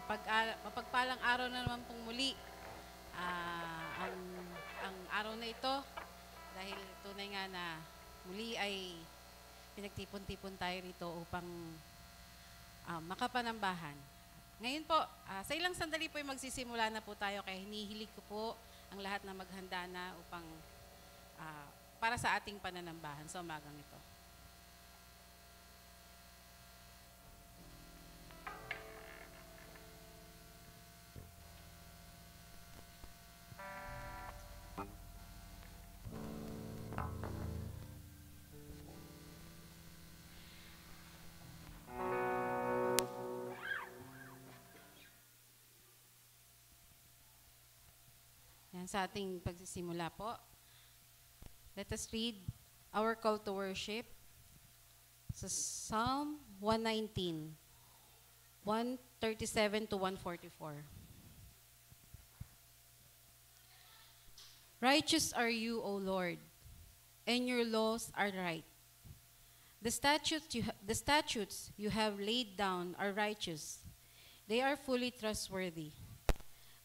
Mapagpalang araw na naman pong muli. Ang araw na ito, dahil tunay nga na muli ay pinagtipon-tipon tayo rito upang makapanambahan. Ngayon po, sa ilang sandali po ay magsisimula na po tayo, kaya hinihilig ko po ang lahat na maghanda na upang para sa ating pananambahan sa umagang ito. Yan, sa ating pagsisimula po, let us read our call to worship sa Psalm 119, 137 to 144. Righteous are you, O Lord, and your laws are right. The statutes you have laid down are righteous. They are fully trustworthy.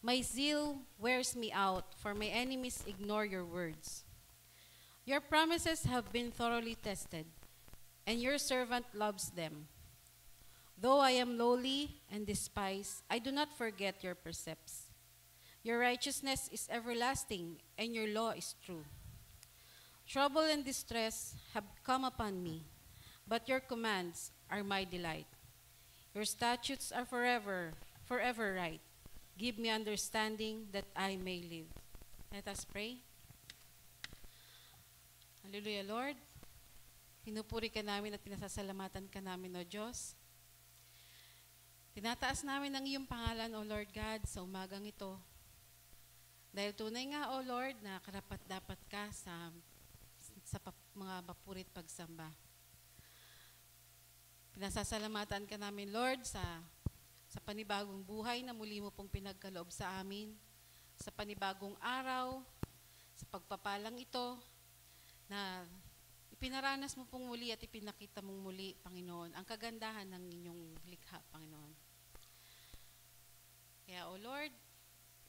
My zeal wears me out, for my enemies ignore your words. Your promises have been thoroughly tested, and your servant loves them. Though I am lowly and despised, I do not forget your precepts. Your righteousness is everlasting, and your law is true. Trouble and distress have come upon me, but your commands are my delight. Your statutes are forever right. Give me understanding that I may live. Let us pray. Hallelujah, Lord. Pinupuri ka namin at pinasasalamatan ka namin, O Diyos. Tinataas namin ang iyong pangalan, O Lord God, sa umagang ito. Dahil tunay nga, O Lord, na karapat-dapat ka sa mga mapurit pagsamba. Pinasasalamatan ka namin, Lord, sa panibagong buhay na muli mo pong pinagkaloob sa amin, sa panibagong araw, sa pagpapalang ito, na ipinaranas mo pong muli at ipinakita mong muli, Panginoon, ang kagandahan ng inyong likha, Panginoon. Kaya, O Lord,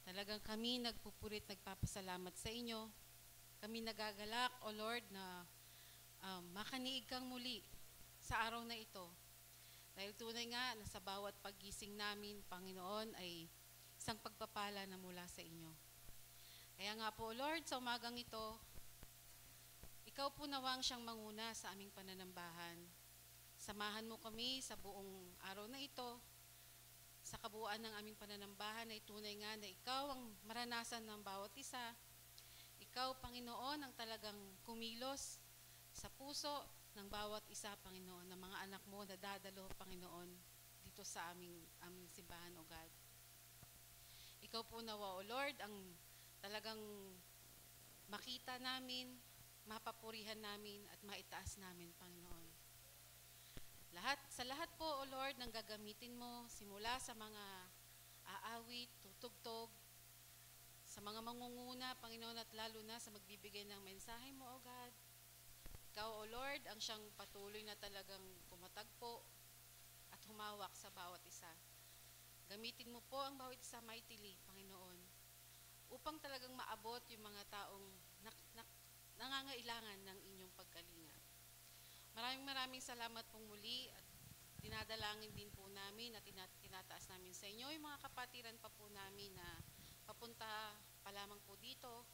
talagang kami nagpupurit, nagpapasalamat sa inyo. Kami nagagalak, O Lord, na makaniig kang muli sa araw na ito. Dahil tunay nga na sa bawat paggising namin, Panginoon, ay isang pagpapala na mula sa inyo. Kaya nga po, Lord, sa umagang ito, ikaw po nawang siyang manguna sa aming pananambahan. Samahan mo kami sa buong araw na ito, sa kabuuan ng aming pananambahan ay tunay nga na ikaw ang maranasan ng bawat isa. Ikaw, Panginoon, ang talagang kumilos sa puso ng bawat isa, Panginoon, ng mga anak mo na dadalo, Panginoon, dito sa aming simbahan, O God. Ikaw po nawa, O Lord, ang talagang makita namin, mapapurihan namin, at maitaas namin, Panginoon. Sa lahat po, O Lord, nang gagamitin mo, simula sa mga aawit, tutugtog, sa mga mangunguna, Panginoon, at lalo na sa magbibigay ng mensahe mo, O God. Ikaw, O Lord, ang siyang patuloy na talagang pumatagpo at humawak sa bawat isa. Gamitin mo po ang bawat isa mightily, Panginoon, upang talagang maabot yung mga taong nangangailangan ng inyong pagkalinga. Maraming salamat pong muli at dinadalangin din po namin at tinataas namin sa inyo yung mga kapatiran pa po namin na papunta pa lamang po dito.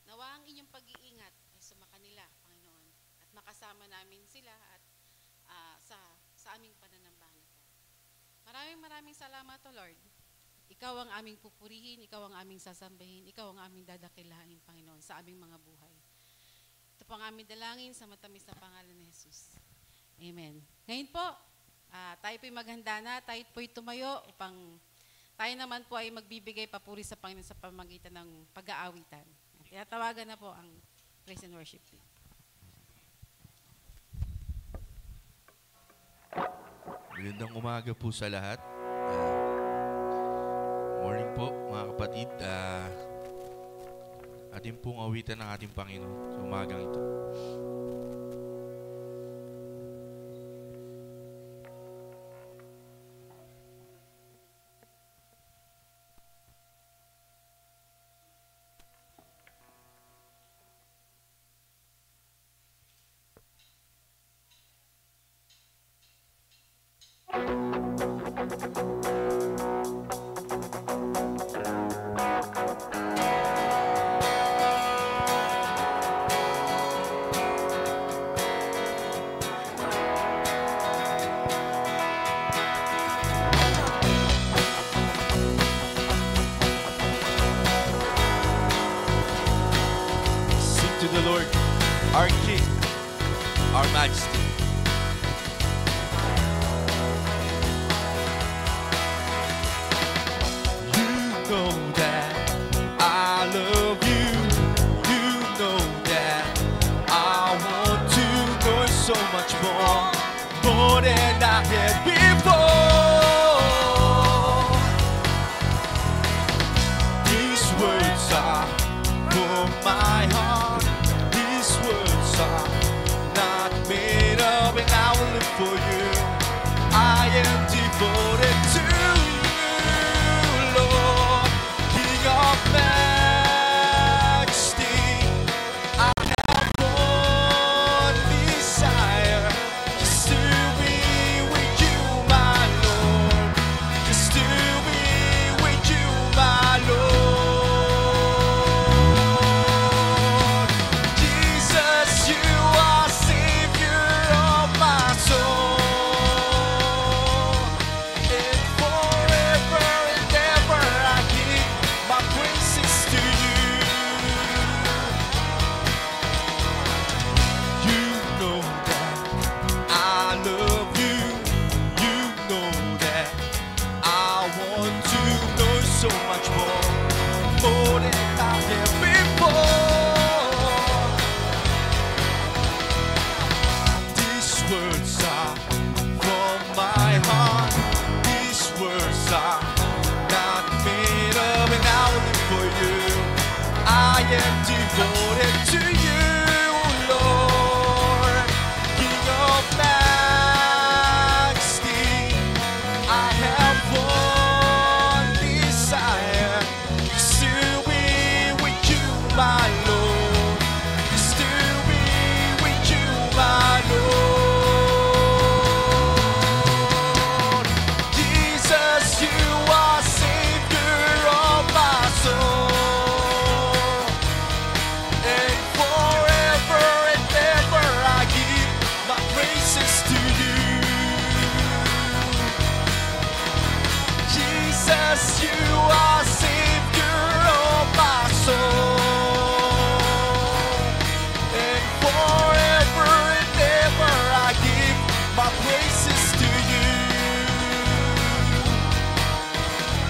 Nawa ang inyong pag-iingat ay sumakanila, Panginoon, at makasama namin sila at sa aming pananambahan ito. Maraming salamat, O Lord. Ikaw ang aming pupurihin, ikaw ang aming sasambahin, ikaw ang aming dadakilahin, Panginoon, sa aming mga buhay. Ito po ang aming dalangin sa matamis na pangalan ni Jesus. Amen. Ngayon po, tayo po'y maghanda na, tayo po'y tumayo upang tayo naman po ay magbibigay papuri sa Panginoon sa pamamagitan ng pag-aawitan. Tinatawagan na po ang praise and worship team. Magandang umaga po sa lahat. Morning po mga kapatid. Atin pong awitan ng ating Panginoon sa umagang ito. Sing to the Lord, our King, our Majesty. You know that I love you. You know that I want to know so much more than I had before. These words are from my heart. These words are not made up, and I will live for you. I am devoted to you, Lord, King of majesty. I have one desire, just to be with you, my Lord, just to be with you, my Lord. Jesus, you are Savior of my soul. And forever and ever I give my praises to you. You know that I love you. You know that I want to know so much more than I have before. These words are from my heart. These words are not made up, and I will live for you. I am devoted to you, Lord, King of majesty. I have one desire, just to be with you, my Lord, just to be with you, my Lord. Jesus, you are Savior of my soul. And forever and ever I give my praises to you. Jesus, you are Savior of my soul. And forever and ever I give my praises to you.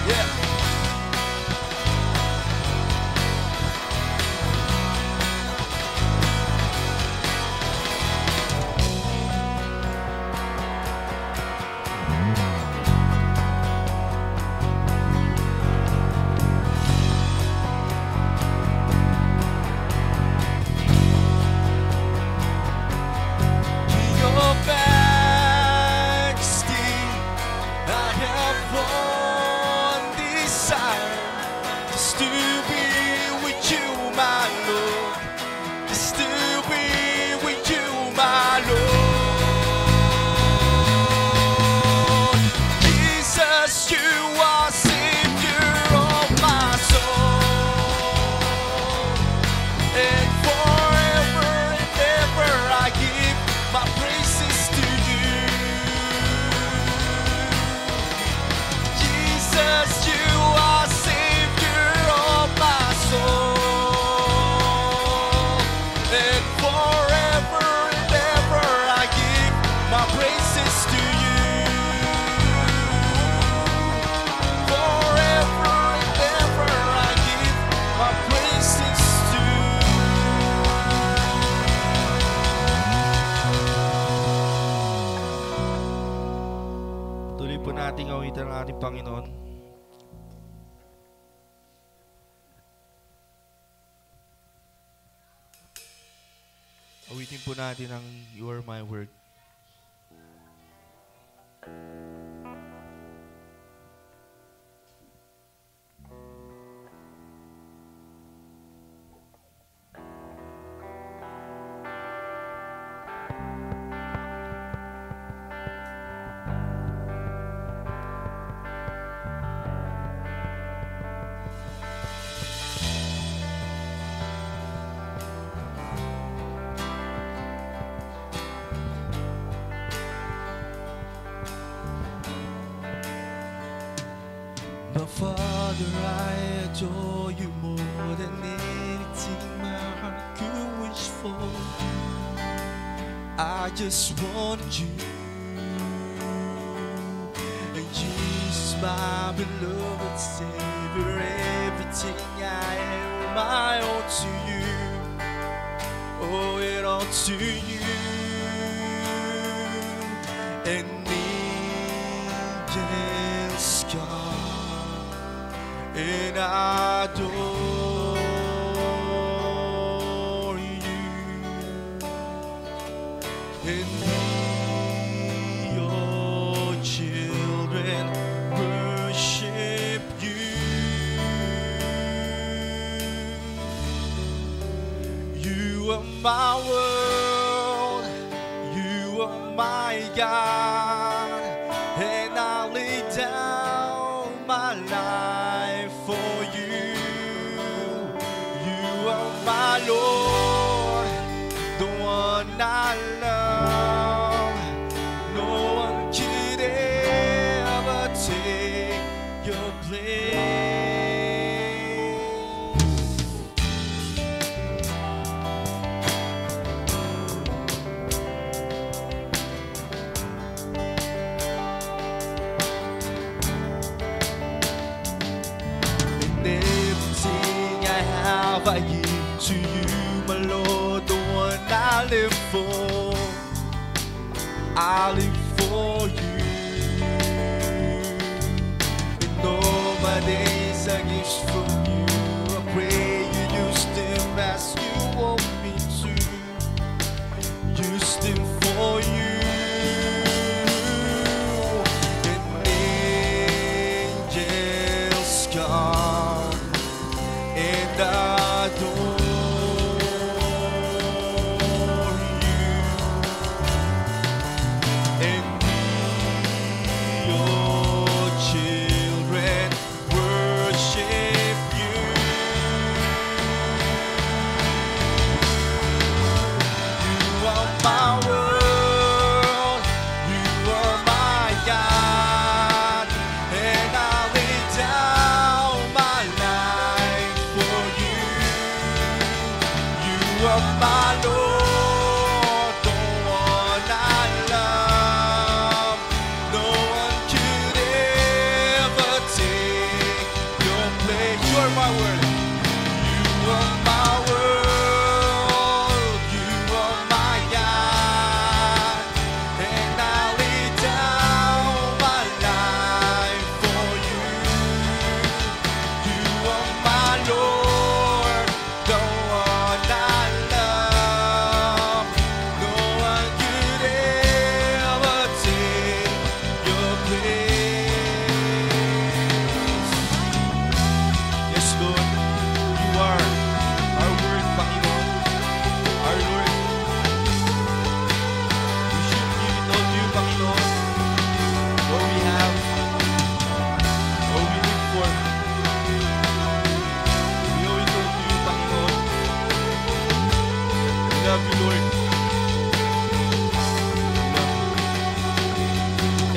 Yeah. King of majesty, I have one desire, just to be with you, my Lord, just to be with you, my Lord. Jesus, you are Savior of my soul. And forever and ever I give my praises to you. Jesus, you are Savior of my soul. And forever and ever I give my praises to you. Forever and ever I give my praises to you. Tuloy po nating awitan ang ating Panginoon. Awitin po natin ang You Are My Word. But Father, I adore you more than anything my heart could wish for. I just want you, and Jesus, my beloved Savior, everything I am, I owe to you. Owe it all to you. And angels come and adore you, and we, your children, worship you. You are my world, you are my God, and I lay down my life for you. You are my Lord, the one I love. No one could ever take your place. Everything I have, I give to you, my Lord, the one I live for. I live for you. In all my days, I give from you. I pray you use them as you want me to. Use them for you. And angels come and adore you, and we, your children, worship you. You are my world, you are my God, and I lay down my life for you. You are my Lord, the one I love. No one could ever take your place. You are my world. You are my world. You are my God, and I lay down my life for you. You are my Lord, the one I love. No one could ever take your place. Yes, Lord, you are our word, Panginoon, our Lord. We should give it all to you, Panginoon. All we have, all we live for. We owe it all to you, Panginoon. We love you, Lord.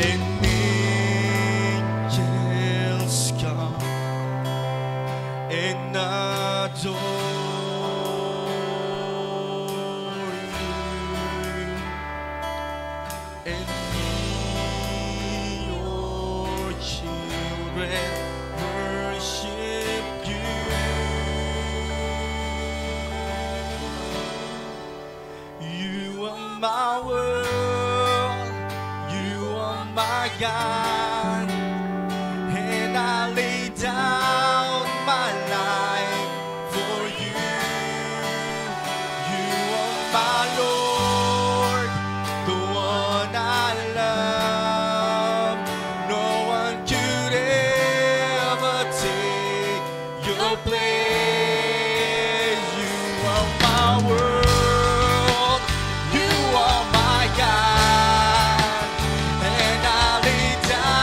And angels come and adore you, and we, your children, worship you. You are my world, you are my God, and I lay down my life for you. You are my Lord, the one I love. No one could ever take your place. You are my world, you are my God, and I lay down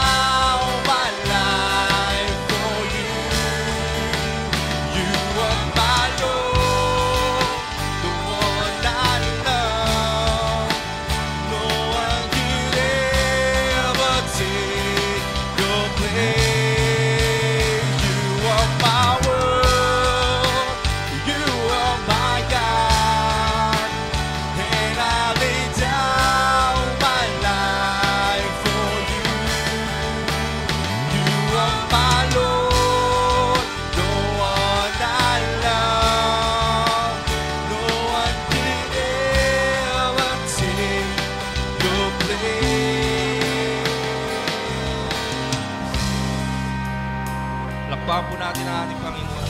Lakpakan po natin ang ating Panginoon.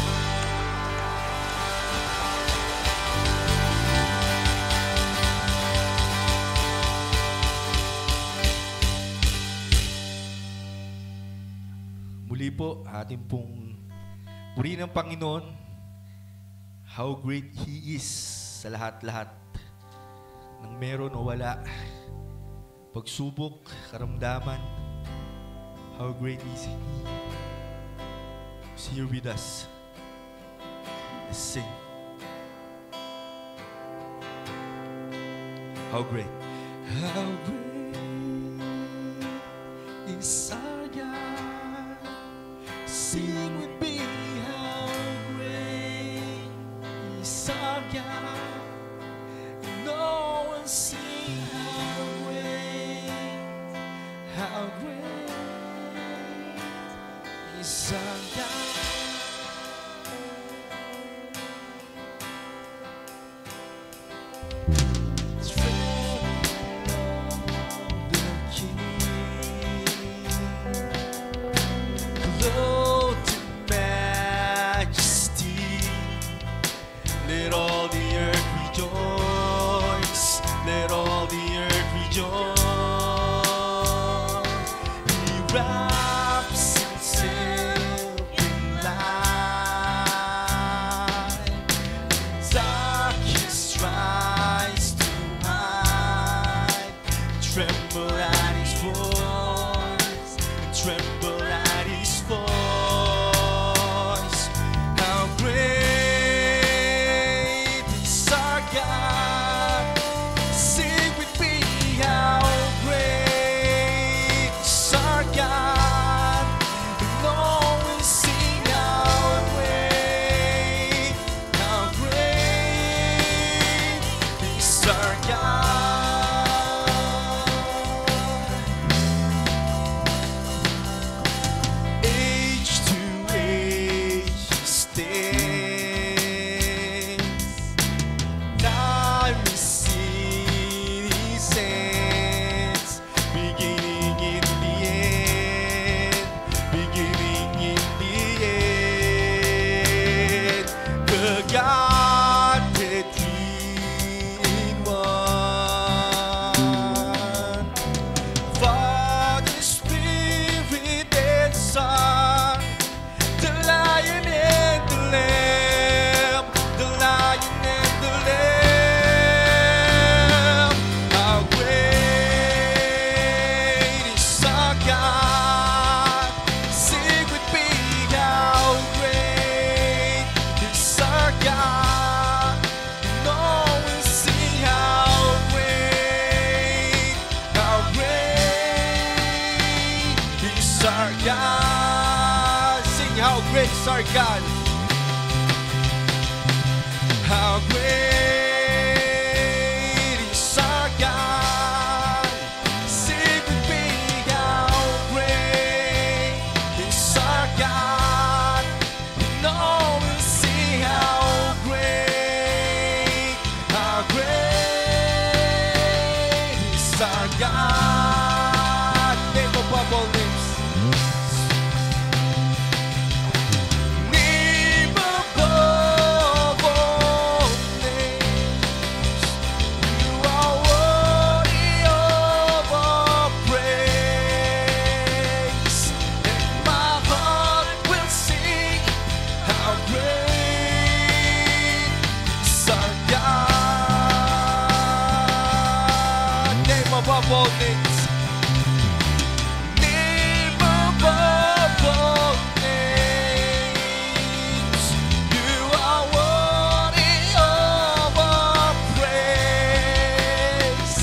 Muli po, ating pong purihin ng Panginoon. How great He is sa lahat-lahat ng meron o wala. Pagsubok, karamdaman. How great is He. He's here with us. Let's sing. How great. How great is our God. Sing with me. How great is our God. No one sing. How great. How great is our God. Let all the earth rejoice. Let all the earth rejoice. He wraps himself in light. Darkness tries to hide. Tremble at his voice. Tremble at his voice. How great. Our God, how great is our God. Sing with me, how great is our God. No one see how great is our God. Name above all names. Above all names, name above all names, you are worthy of our praise,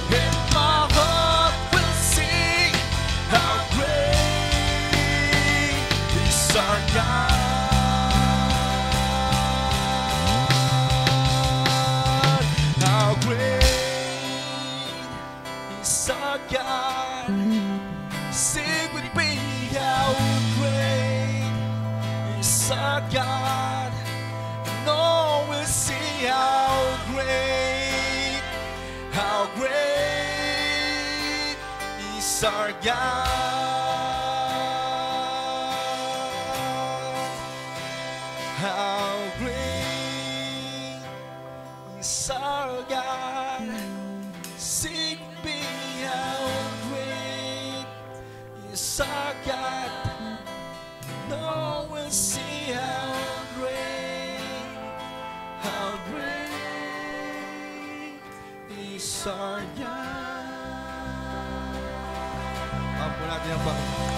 and my heart will sing how great is our God, how great. God, sing with me, how great is our God. No one see how great is our God. How great is our God. Sing me, how great is our God. No one see how great is our God. Ampo natin ang Panginoon.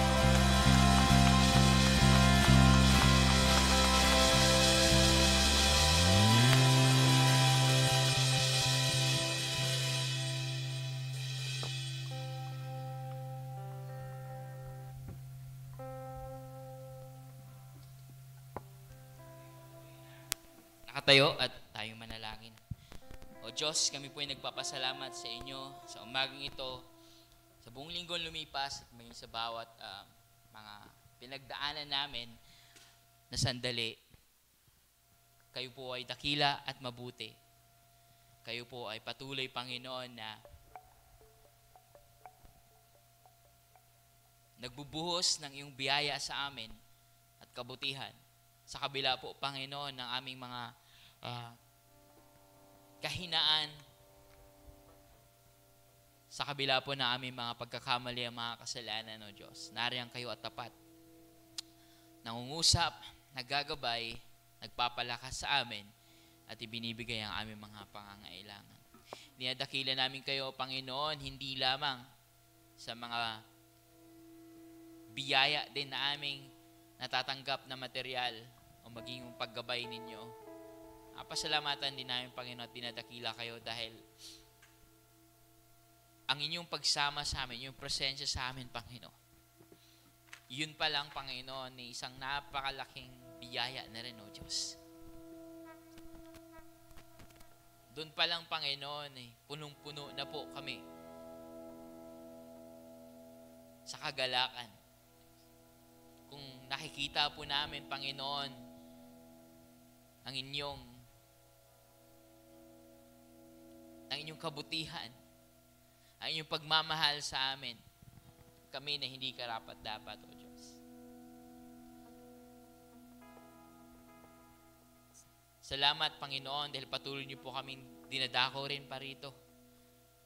Nakatayo at tayo manalangin. O Diyos, kami po ay nagpapasalamat sa inyo sa umagang ito, sa buong linggong lumipas at may sa bawat mga pinagdaanan namin na sandali. Kayo po ay dakila at mabuti. Kayo po ay patuloy, Panginoon, na nagbubuhos ng iyong biyaya sa amin at kabutihan. Sa kabila po, Panginoon, ng aming mga kahinaan, sa kabila po ng aming mga pagkakamali ang mga kasalanan, O Diyos. Nariyan kayo at tapat. Nangungusap, naggagabay, nagpapalakas sa amin, at ibinibigay ang aming mga pangangailangan. Dinadakila namin kayo, Panginoon, hindi lamang sa mga biyaya din na aming natatanggap na material o maging yung paggabay ninyo. Pasalamatan din namin, Panginoon, at dinadakila kayo dahil ang inyong pagsama sa amin, yung presensya sa amin, Panginoon, yun pa lang, Panginoon, ni isang napakalaking biyaya na rin, O Diyos. Doon pa lang, Panginoon, punong-puno na po kami sa kagalakan. Kung nakikita po namin, Panginoon, ang inyong kabutihan, ang inyong pagmamahal sa amin, kami na hindi karapat-dapat, O Diyos. Salamat, Panginoon, dahil patuloy niyo po kaming dinadako rin pa rito.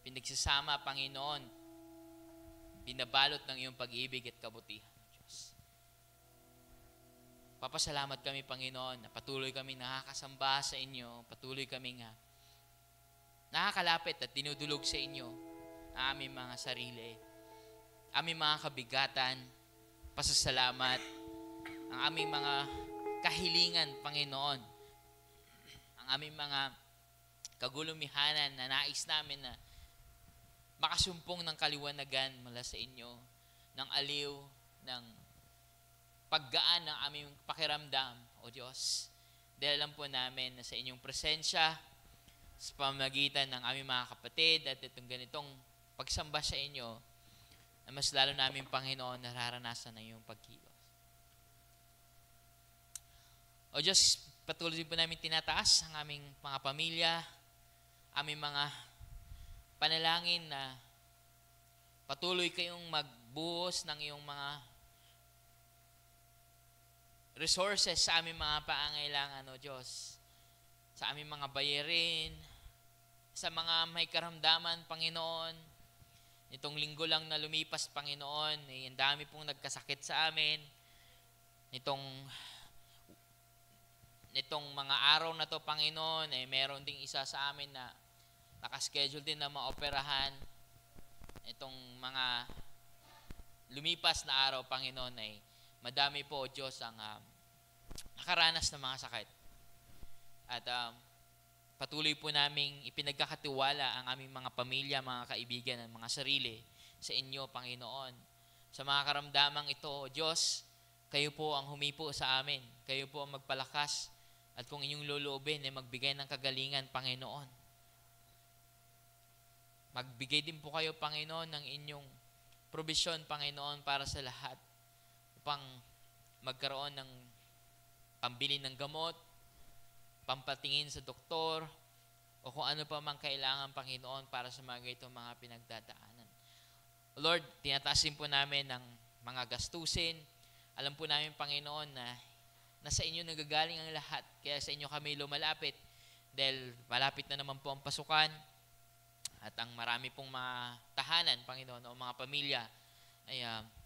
Pinagsasama, Panginoon, binabalot ng iyong pag-ibig at kabutihan, O Diyos. Papasalamat kami, Panginoon, na patuloy kami nakakasamba sa inyo, patuloy kami nakakalapit at dinudulog sa inyo ang aming mga sarili, aming mga kabigatan, pasasalamat, ang aming mga kahilingan, Panginoon, ang aming mga kagulumihanan na nais namin na makasumpong ng kaliwanagan mula sa inyo, ng aliw, ng paggaan ng aming pakiramdam, O Diyos. Dahil alam po namin na sa inyong presensya, sa pamamagitan ng aming mga kapatid at itong ganitong pagsamba sa inyo, na mas lalo namin, Panginoon, nararanasan na iyong pagkilos. O Diyos, patuloy po namin tinataas ang aming mga pamilya, aming mga panalangin na patuloy kayong magbuhos ng iyong mga resources sa aming mga pangangailangan, O Diyos. Sa aming mga bayarin, sa mga may karamdaman, Panginoon. Itong linggo lang na lumipas, Panginoon, ang dami pong nagkasakit sa amin. Nitong mga araw na to, Panginoon, meron ding isa sa amin na nakaschedule din na maoperahan. Itong mga lumipas na araw, Panginoon, madami po, O Diyos, ang nakaranas ng mga sakit. At patuloy po naming ipinagkakatiwala ang aming mga pamilya, mga kaibigan, at mga sarili sa inyo, Panginoon. Sa mga karamdamang ito, O Diyos, kayo po ang humipo sa amin. Kayo po ang magpalakas. At kung inyong loloobin, magbigay ng kagalingan, Panginoon. Magbigay din po kayo, Panginoon, ng inyong probisyon, Panginoon, para sa lahat. Upang magkaroon ng pambili ng gamot, pampatingin sa doktor, o kung ano pa mang kailangan, Panginoon, para sa mga itong mga pinagdadaanan. Lord, tinatasin po namin ng mga gastusin. Alam po namin, Panginoon, na nasa inyo nagagaling ang lahat. Kaya sa inyo kami lumalapit dahil malapit na naman po ang pasukan at ang marami pong mga tahanan, Panginoon, o mga pamilya ay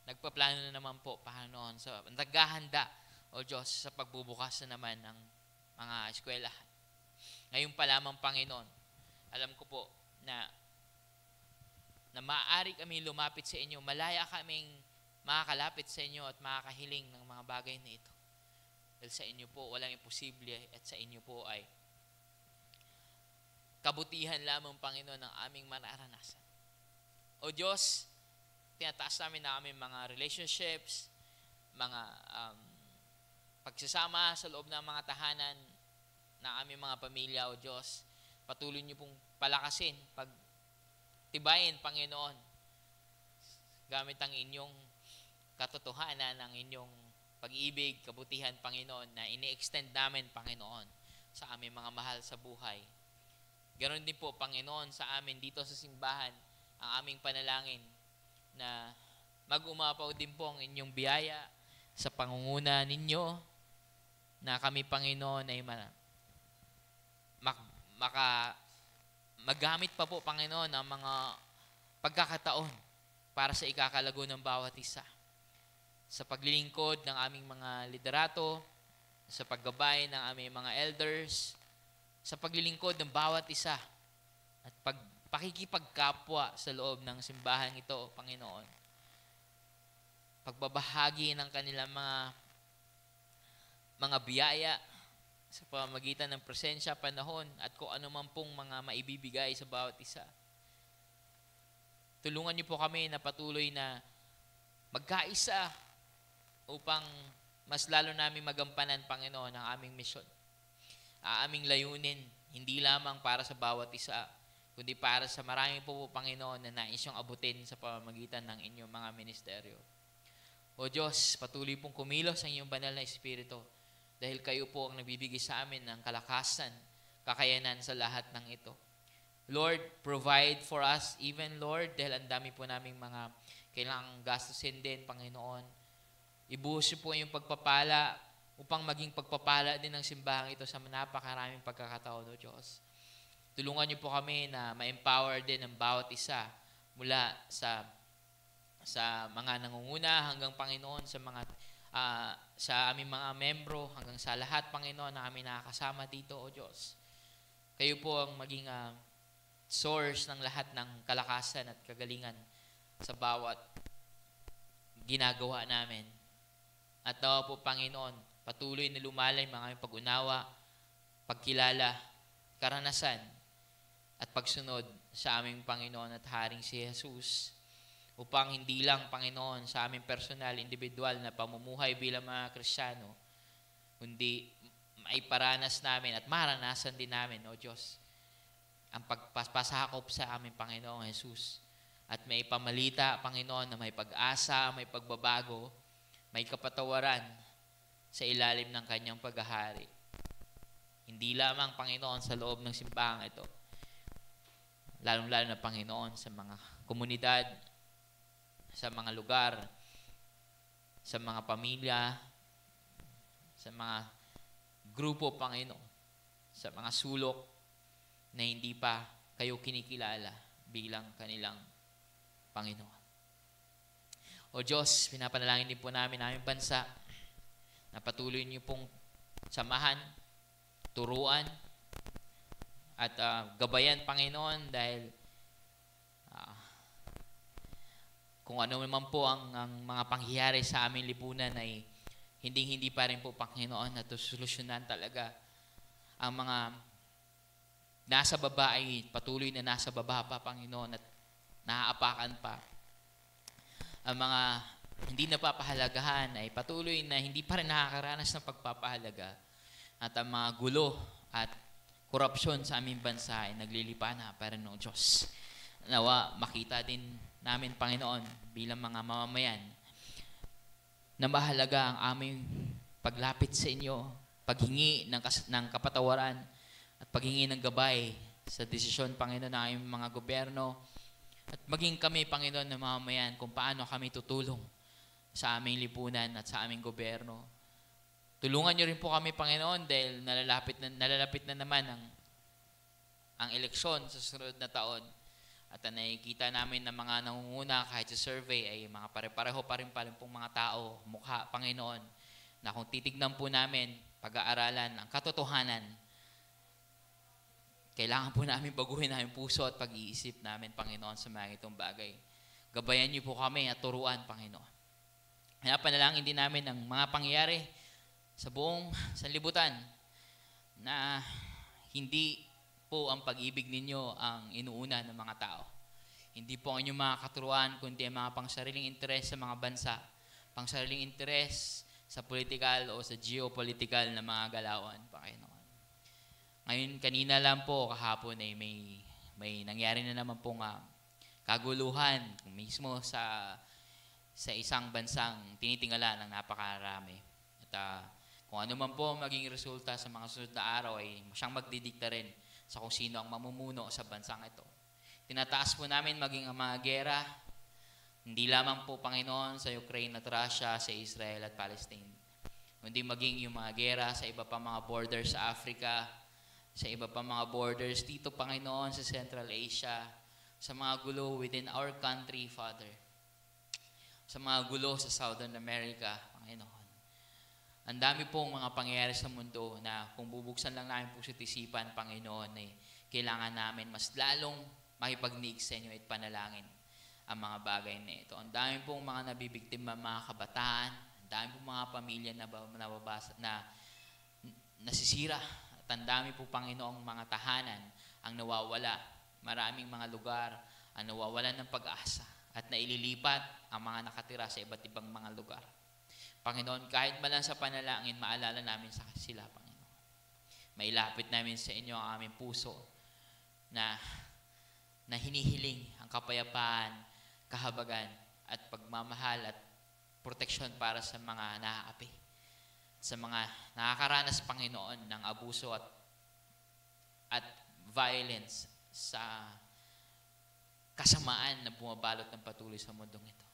nagpaplano na naman po, Panginoon, sa naghahanda, O Diyos, sa pagbubukas na naman ng mga eskwelahan. Ngayon pa lamang, Panginoon, alam ko po na maaari kami lumapit sa inyo, malaya kaming makakalapit sa inyo at makakahiling ng mga bagay na ito. Dahil sa inyo po, walang imposible at sa inyo po ay kabutihan lamang, Panginoon, ng aming mararanasan. O Diyos, tinataas namin na aming mga relationships, mga pagsasama sa loob ng mga tahanan ng aming mga pamilya, O Diyos. Patuloy niyo pong palakasin, pagtibayin, Panginoon, gamit ang inyong katotohanan, ang inyong pag-ibig, kabutihan, Panginoon, na ini-extend namin, Panginoon, sa aming mga mahal sa buhay. Ganon din po, Panginoon, sa amin dito sa simbahan, ang aming panalangin na mag-umapaw din po ang inyong biyaya sa pangunguna ninyo, na kami, Panginoon, ay magamit pa po, Panginoon, ang mga pagkakataon para sa ikakalago ng bawat isa. Sa paglilingkod ng aming mga liderato, sa paggabay ng aming mga elders, sa paglilingkod ng bawat isa, at pakikipagkapwa sa loob ng simbahan ito, Panginoon. Pagbabahagi ng kanilang mga biyaya sa pamamagitan ng presensya, panahon, at kung ano man pong mga maibibigay sa bawat isa. Tulungan niyo po kami na patuloy na magkaisa upang mas lalo namin magampanan, Panginoon, ang aming misyon. Aming layunin, hindi lamang para sa bawat isa, kundi para sa marami po, Panginoon, na nais yung abutin sa pamamagitan ng inyong mga ministeryo. O Diyos, patuloy pong kumilos ang iyong banal na Espiritu dahil kayo po ang nagbibigay sa amin ng kalakasan, kakayanan sa lahat ng ito. Lord, provide for us even, Lord, dahil ang dami po naming mga kailangang gastusin din, Panginoon. Ibuhos niyo po yung pagpapala upang maging pagpapala din ng simbahang ito sa napakaraming pagkakataon, O Diyos. Tulungan niyo po kami na ma-empower din ang bawat isa mula sa mga nangunguna hanggang, Panginoon, sa aming mga membro, hanggang sa lahat, Panginoon, na kami nakakasama dito, O Diyos. Kayo po ang maging source ng lahat ng kalakasan at kagalingan sa bawat ginagawa namin. At nawa po, Panginoon, patuloy na lumalay mga aming pag-unawa, pagkilala, karanasan, at pagsunod sa aming Panginoon at Haring si Jesus, upang hindi lang, Panginoon, sa aming personal, individual na pamumuhay bilang mga Kristiyano, kundi maiparanas namin at maranasan din namin, O Diyos, ang pagpasakop sa aming Panginoong Jesus. At may pamalita, Panginoon, na may pag-asa, may pagbabago, may kapatawaran sa ilalim ng kanyang paghahari. Hindi lamang, Panginoon, sa loob ng simbahang ito, lalong-lalo na, Panginoon, sa mga komunidad, sa mga lugar, sa mga pamilya, sa mga grupo, Panginoon, sa mga sulok na hindi pa kayo kinikilala bilang kanilang Panginoon. O Diyos, pinapanalangin din po namin aming bansa na patuloy niyo pong samahan, turuan, at gabayan, Panginoon, dahil kung ano naman po ang mga pangyayari sa aming lipunan ay hindi pa rin po, Panginoon, na solusyonan talaga. Ang mga nasa baba ay patuloy na nasa baba pa, Panginoon, at naaapakan pa. Ang mga hindi napapahalagahan ay patuloy na hindi pa rin nakakaranas ng pagpapahalaga. At ang mga gulo at korupsyon sa aming bansa ay naglilipana pa rin, O Diyos. Nawa, makita din namin, Panginoon, bilang mga mamamayan, na mahalaga ang aming paglapit sa inyo, paghingi ng kapatawaran, at paghingi ng gabay sa desisyon, Panginoon, ng aming mga gobyerno, at maging kami, Panginoon, na mamamayan kung paano kami tutulong sa aming lipunan at sa aming gobyerno. Tulungan niyo rin po kami, Panginoon, dahil nalalapit na naman ang eleksyon sa susunod na taon. At nakikita namin na mga nangunguna kahit sa survey ay mga pare-pareho pa rin pong mga tao, mukha, Panginoon, na kung titignan po namin, pag-aaralan ang katotohanan, kailangan po namin baguhin namin puso at pag-iisip namin, Panginoon, sa mga itong bagay. Gabayan niyo po kami at turuan, Panginoon. Kaya panalangin din namin ang mga pangyayari sa buong sanlibutan na hindi po ang pag-ibig ninyo ang inuuna ng mga tao. Hindi po ang inyong mga katuruan, kundi ang mga pangsariling interes sa mga bansa, pangsariling interes sa political o sa geopolitical na mga galawan, Panginoon. Ngayon, kanina lang po, kahapon ay may nangyari na naman pong kaguluhan mismo sa isang bansang tinitingala ng napakarami. At kung ano man po maging resulta sa mga susunod na araw ay siyang magdidikta rin sa kung sino ang mamumuno sa bansang ito. Tinataas po namin maging ang mga gera, hindi lamang po, Panginoon, sa Ukraine at Russia, sa Israel at Palestine, kundi maging yung mga gera sa iba pa mga borders sa Africa, sa iba pa mga borders dito, Panginoon, sa Central Asia, sa mga gulo within our country, Father, sa mga gulo sa Southern America, Panginoon. Ang dami pong mga pangyayari sa mundo na kung bubuksan lang namin po sa isipan, Panginoon, ay kailangan namin mas lalong makipagniig sa inyo at panalangin ang mga bagay na ito. Ang dami pong mga nabibiktima, mga kabataan, ang dami pong mga pamilya na nasisira. At ang dami po, Panginoong, mga tahanan ang nawawala. Maraming mga lugar ang nawawalan ng pag-asa at naililipat ang mga nakatira sa iba't ibang mga lugar. Panginoon, kahit man lang sa panalangin, maalala namin sa sila, Panginoon. Mailapit namin sa inyo ang aming puso na hinihiling ang kapayapaan, kahabagan, at pagmamahal at proteksyon para sa mga naaapi. Sa mga nakakaranas, Panginoon, ng abuso at violence sa kasamaan na bumabalot ng patuloy sa mundong ito.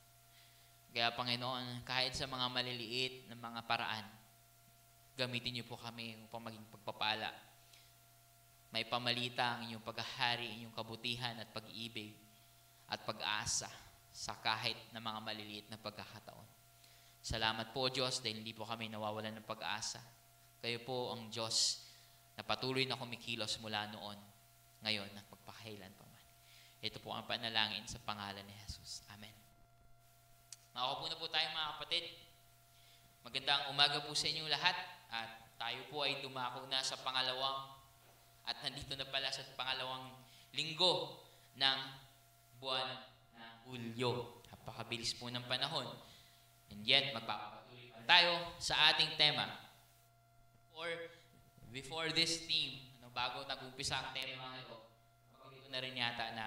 Kaya, Panginoon, kahit sa mga maliliit na mga paraan, gamitin niyo po kami upang maging pagpapala. May pamalita ang inyong paghahari, inyong kabutihan at pag-ibig at pag-asa sa kahit na mga maliliit na pagkakataon. Salamat po, Diyos, dahil hindi po kami nawawalan ng pag-asa. Kayo po ang Diyos na patuloy na kumikilos mula noon, ngayon at magpakailan pa man. Ito po ang panalangin sa pangalan ni Jesus. Amen. Makaupo na po tayo, mga kapatid. Magandang umaga po sa inyong lahat at tayo po ay dumako na sa pangalawang at nandito na pala sa pangalawang linggo ng buwan ng Hulyo. Napakabilis po ng panahon. And yet, magpapatuloy tayo sa ating tema. Before this theme, bago nag-umpisa ang tema ito, pag-ito na rin yata na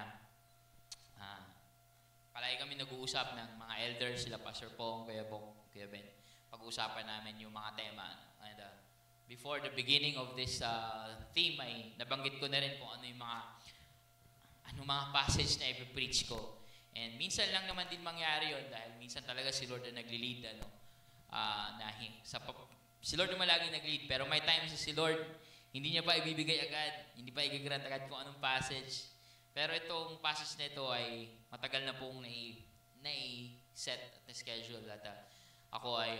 palagi kami nag-uusap ng mga elders, sila Pastor Pong, Kuya Bong, Kuya Ben. Pag-uusapan namin yung mga tema. And before the beginning of this theme, ay nabanggit ko na rin kung ano yung mga passage na ipipreach ko. And minsan lang naman din mangyari yun dahil minsan talaga si Lord na nagli-lead. Si Lord naman lagi nag-lead, pero may times si Lord, hindi niya pa ibibigay agad, hindi pa i-grant agad kung anong passage. Pero itong passage na ito ay matagal na pong nai-set at na-schedule at ako ay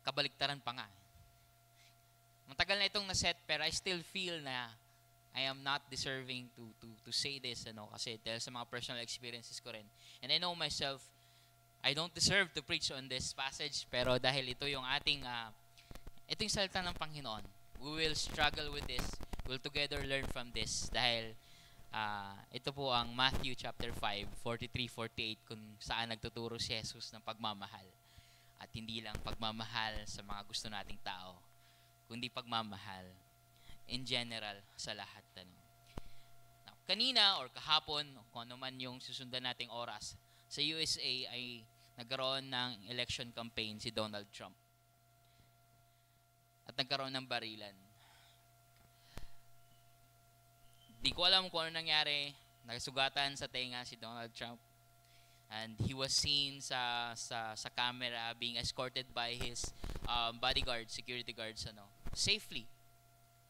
kabaliktaran pa nga. Matagal na itong na-set pero I still feel na I am not deserving to say this kasi dahil sa mga personal experiences ko rin. And I know myself, I don't deserve to preach on this passage pero dahil ito yung ating ito yung salita ng Panginoon. We will struggle with this. We'll together learn from this dahil ito po ang Matthew chapter 5, 43-48 kung saan nagtuturo si Jesus ng pagmamahal. At hindi lang pagmamahal sa mga gusto nating tao, kundi pagmamahal in general sa lahat. Now, kanina or kahapon, kung ano man yung susundan nating oras, sa USA ay nagkaroon ng election campaign si Donald Trump. At nagkaroon ng barilan. Di ko alam kung ano nangyari. Nagsugatan sa tenga si Donald Trump. And he was seen sa camera being escorted by his bodyguard, security guards, safely.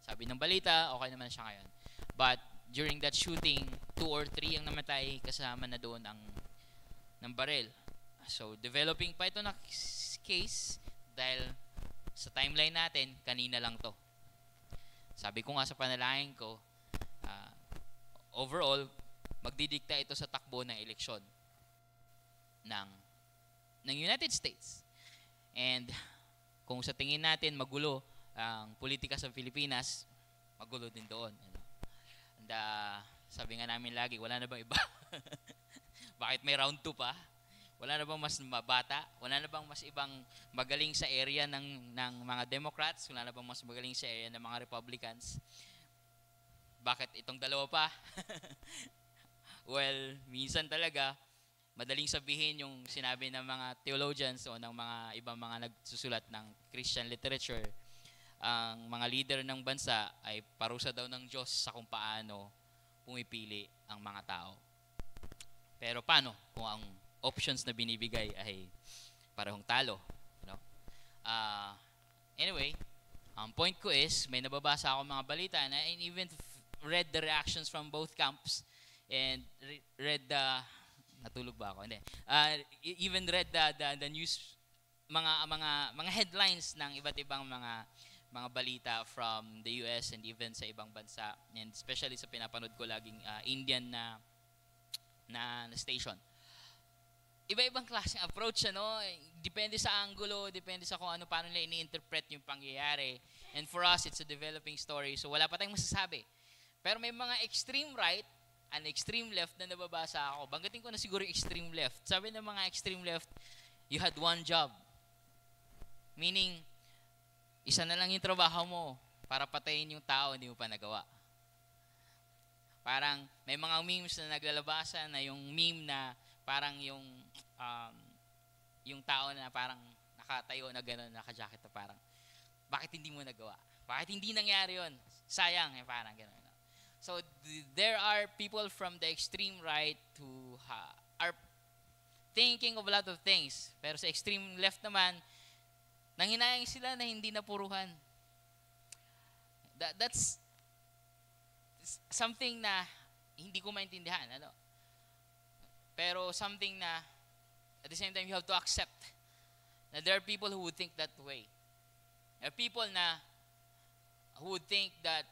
Sabi ng balita, okay naman siya ngayon. But during that shooting, 2 or 3 ang namatay, kasama na doon ng baril. So, developing pa ito na case dahil sa timeline natin, kanina lang to. Sabi ko nga sa panalangin ko, overall, magdidikta ito sa takbo ng eleksyon ng United States. And kung sa tingin natin magulo ang politika sa Pilipinas, magulo din doon. And sabi nga namin lagi, wala na bang iba? Bakit may round 2 pa? Wala na bang mas mabata? Wala na bang mas ibang magaling sa area ng mga Democrats? Wala na bang mas magaling sa area ng mga Republicans? Bakit itong dalawa pa? Well, minsan talaga, madaling sabihin yung sinabi ng mga theologians o ng mga ibang mga nagsusulat ng Christian literature. Ang mga leader ng bansa ay parusa daw ng Diyos sa kung paano pumipili ang mga tao. Pero paano kung ang options na binibigay ay parehong talo? Anyway, ang point ko is, may nababasa ako mga balita na I even read the reactions from both camps and read the natulog ba ako? Hindi. Even read the news, mga headlines ng iba't ibang mga balita from the US and even sa ibang bansa, and especially sa pinapanood ko laging Indian na station. Iba-ibang klaseng approach, depende sa angulo, depende sa kung paano nila ini-interpret yung pangyayari. And for us, it's a developing story, so wala pa tayong masasabi. Pero may mga extreme right and extreme left na nababasa ako. Banggatin ko na siguro extreme left. Sabi ng mga extreme left, you had one job. Meaning, isa na lang yung trabaho mo para patayin yung tao, hindi mo pa nagawa. Parang may mga memes na naglalabasan na yung meme na parang yung tao na parang nakatayo na gano'n, naka-jacket na parang, bakit hindi mo nagawa? Bakit hindi nangyari yun? Sayang, parang gano'n. So there are people from the extreme right who are thinking of a lot of things. Pero sa extreme left naman, nanghinayang sila na hindi napuruhan. That's something na hindi ko maintindihan. Pero something na at the same time you have to accept na there are people who would think that way. There are people who would think that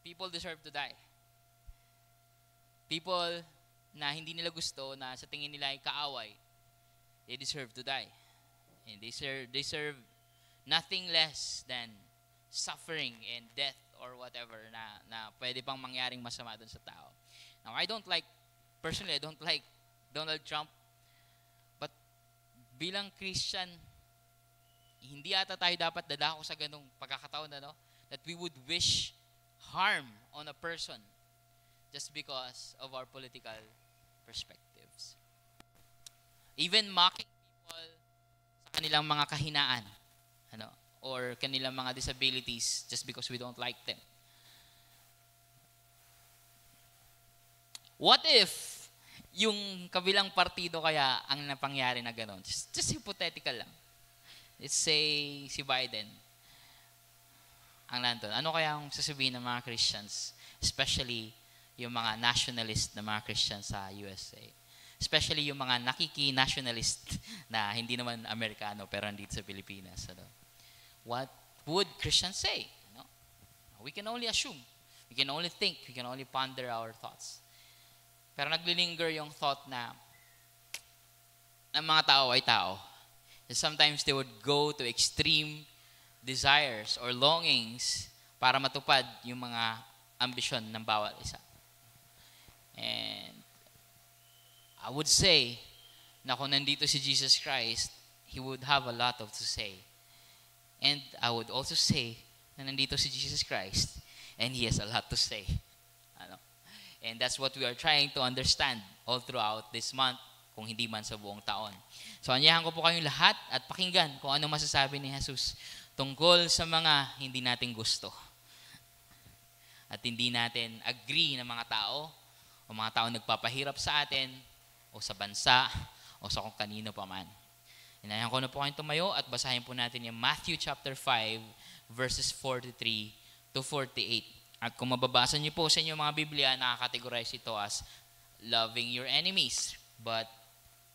people deserve to die. People na hindi nila gusto, na sa tingin nila ay kaaway, they deserve to die. And they deserve nothing less than suffering and death or whatever na pwede pang mangyaring masama dun sa tao. Now, personally, I don't like Donald Trump, but bilang Christian, hindi ata tayo dapat dadako sa ganung pagkakataon that we would wish harm on a person just because of our political perspectives. Even mocking people sa kanilang mga kahinaan, or kanilang mga disabilities just because we don't like them. What if yung kabilang partido kaya ang napangyari na gano'n? Just hypothetical lang. Let's say si Biden ang nandun. Ano kaya ang sasabihin ng mga Christians? Especially yung mga nationalist na mga Christians sa USA. Especially yung mga nakiki-nationalist na hindi naman Amerikano pero nandito sa Pilipinas. What would Christians say? We can only assume. We can only think. We can only ponder our thoughts. Pero naglilinger yung thought na ng mga tao ay tao. And sometimes they would go to extreme desires or longings para matupad yung mga ambisyon ng bawat isa. And I would say na kung nandito si Jesus Christ, He would have a lot to say. And I would also say na nandito si Jesus Christ and He has a lot to say. And that's what we are trying to understand all throughout this month, kung hindi man sa buong taon. So, anyahan ko po kayong lahat at pakinggan kung ano masasabi ni Jesus tungkol sa mga hindi natin gusto. At hindi natin agree na mga tao, o mga tao nagpapahirap sa atin, o sa bansa, o sa kung kanino pa man. Inayahan ko na po kayong tumayo at basahin po natin yung Matthew chapter 5, verses 43 to 48. At kung mababasa niyo po sa inyong mga Biblia, nakakategorize ito as loving your enemies. But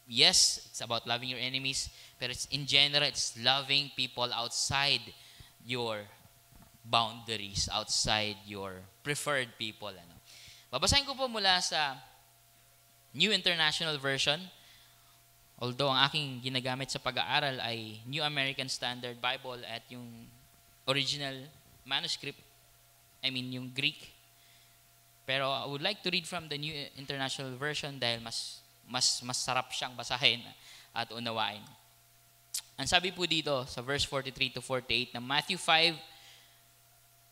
yes, it's about loving your enemies, but it's in general, it's loving people outside your boundaries, outside your preferred people. Babasahin ko po mula sa New International Version. Although ang aking ginagamit sa pag-aaral ay New American Standard Bible at yung original manuscript, yung Greek. Pero I would like to read from the New International Version dahil mas sarap siyang basahin at unawain. Ang sabi po dito sa verse 43 to 48 ng Matthew 5,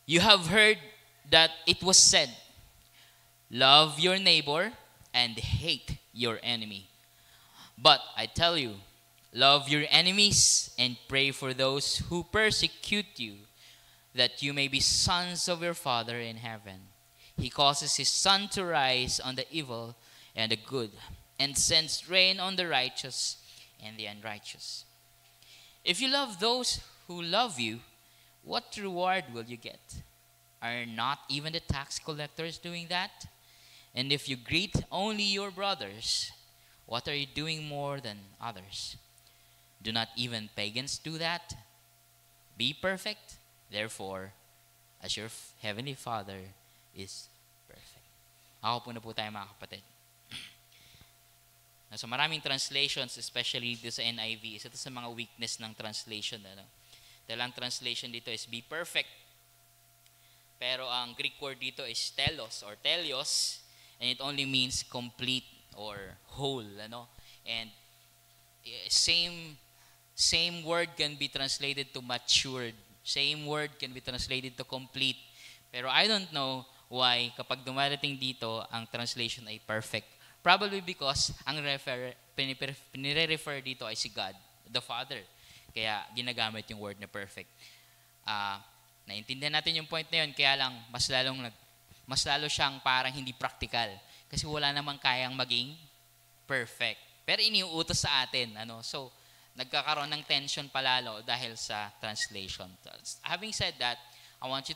"You have heard that it was said, 'Love your neighbor and hate your enemy.' But I tell you, love your enemies and pray for those who persecute you, that you may be sons of your Father in heaven. He causes his sun to rise on the evil and the good, and sends rain on the righteous and the unrighteous. If you love those who love you, what reward will you get? Are not even the tax collectors doing that? And if you greet only your brothers, what are you doing more than others? Do not even pagans do that? Be perfect, therefore, as your heavenly Father is perfect." Ako po tayo mga kapatid. Nasa maraming translations, especially dito sa NIV, isa ito sa mga weakness ng translation. Dahil ang translation dito is be perfect. Pero ang Greek word dito is telos or telios, and it only means complete or whole, and same word can be translated to matured, same word can be translated to complete. Pero I don't know why kapag dumarating dito ang translation ay perfect. Probably because ang pinire-refer dito ay si God, the Father. Kaya ginagamit yung word na perfect. Naintindihan natin yung point na yun, kaya lang mas lalo siyang parang hindi practical. Kasi wala namang kayang maging perfect. Pero iniuutos sa atin. So, nagkakaroon ng tension palalo dahil sa translation. Having said that, I want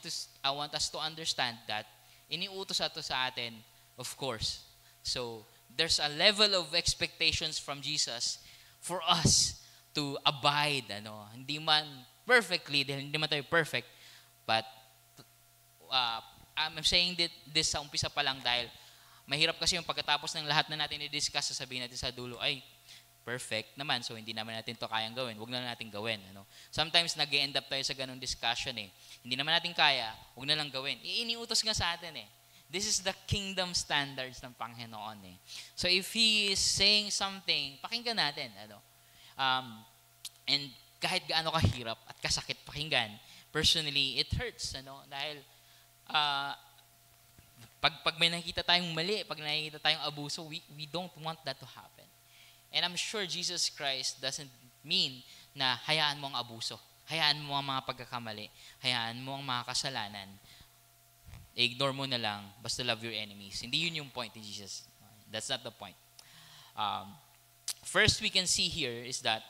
us to understand that iniuutos ito sa atin, of course. So, there's a level of expectations from Jesus for us to abide. Hindi man perfectly, dahil hindi man tayo perfect, but I'm saying this sa umpisa pa lang dahil mahirap kasi yung pagkatapos ng lahat na natin i-discuss, sasabihin natin sa dulo, ay, perfect naman, so hindi naman natin to kayang gawin. Huwag na natin gawin. Sometimes nag-end up tayo sa ganung discussion Hindi naman natin kaya, huwag na lang gawin. Iniutos nga sa atin This is the kingdom standards ng Panginoon So if He is saying something, pakinggan natin. And kahit gaano kahirap at kasakit pakinggan, personally, it hurts. Dahil, pag may nakikita tayong mali, pag nakikita tayong abuso, we don't want that to happen. And I'm sure Jesus Christ doesn't mean na hayaan mo ang abuso, hayaan mo ang mga pagkakamali, hayaan mo ang mga kasalanan, ignore mo na lang, basta love your enemies. Hindi yun yung point ni Jesus. That's not the point. First we can see here is that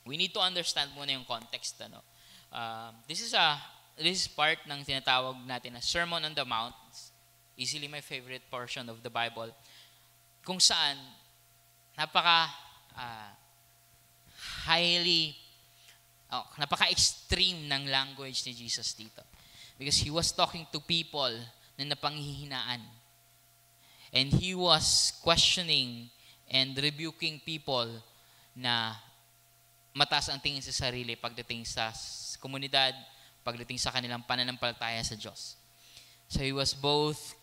we need to understand muna yung context. This is part ng tinatawag natin na Sermon on the Mount. Easily my favorite portion of the Bible, kung saan napaka-extreme ng language ni Jesus dito. Because He was talking to people na napanghihinaan. And He was questioning and rebuking people na mataas ang tingin sa sarili pagdating sa komunidad, pagdating sa kanilang pananampalataya sa Diyos. So He was both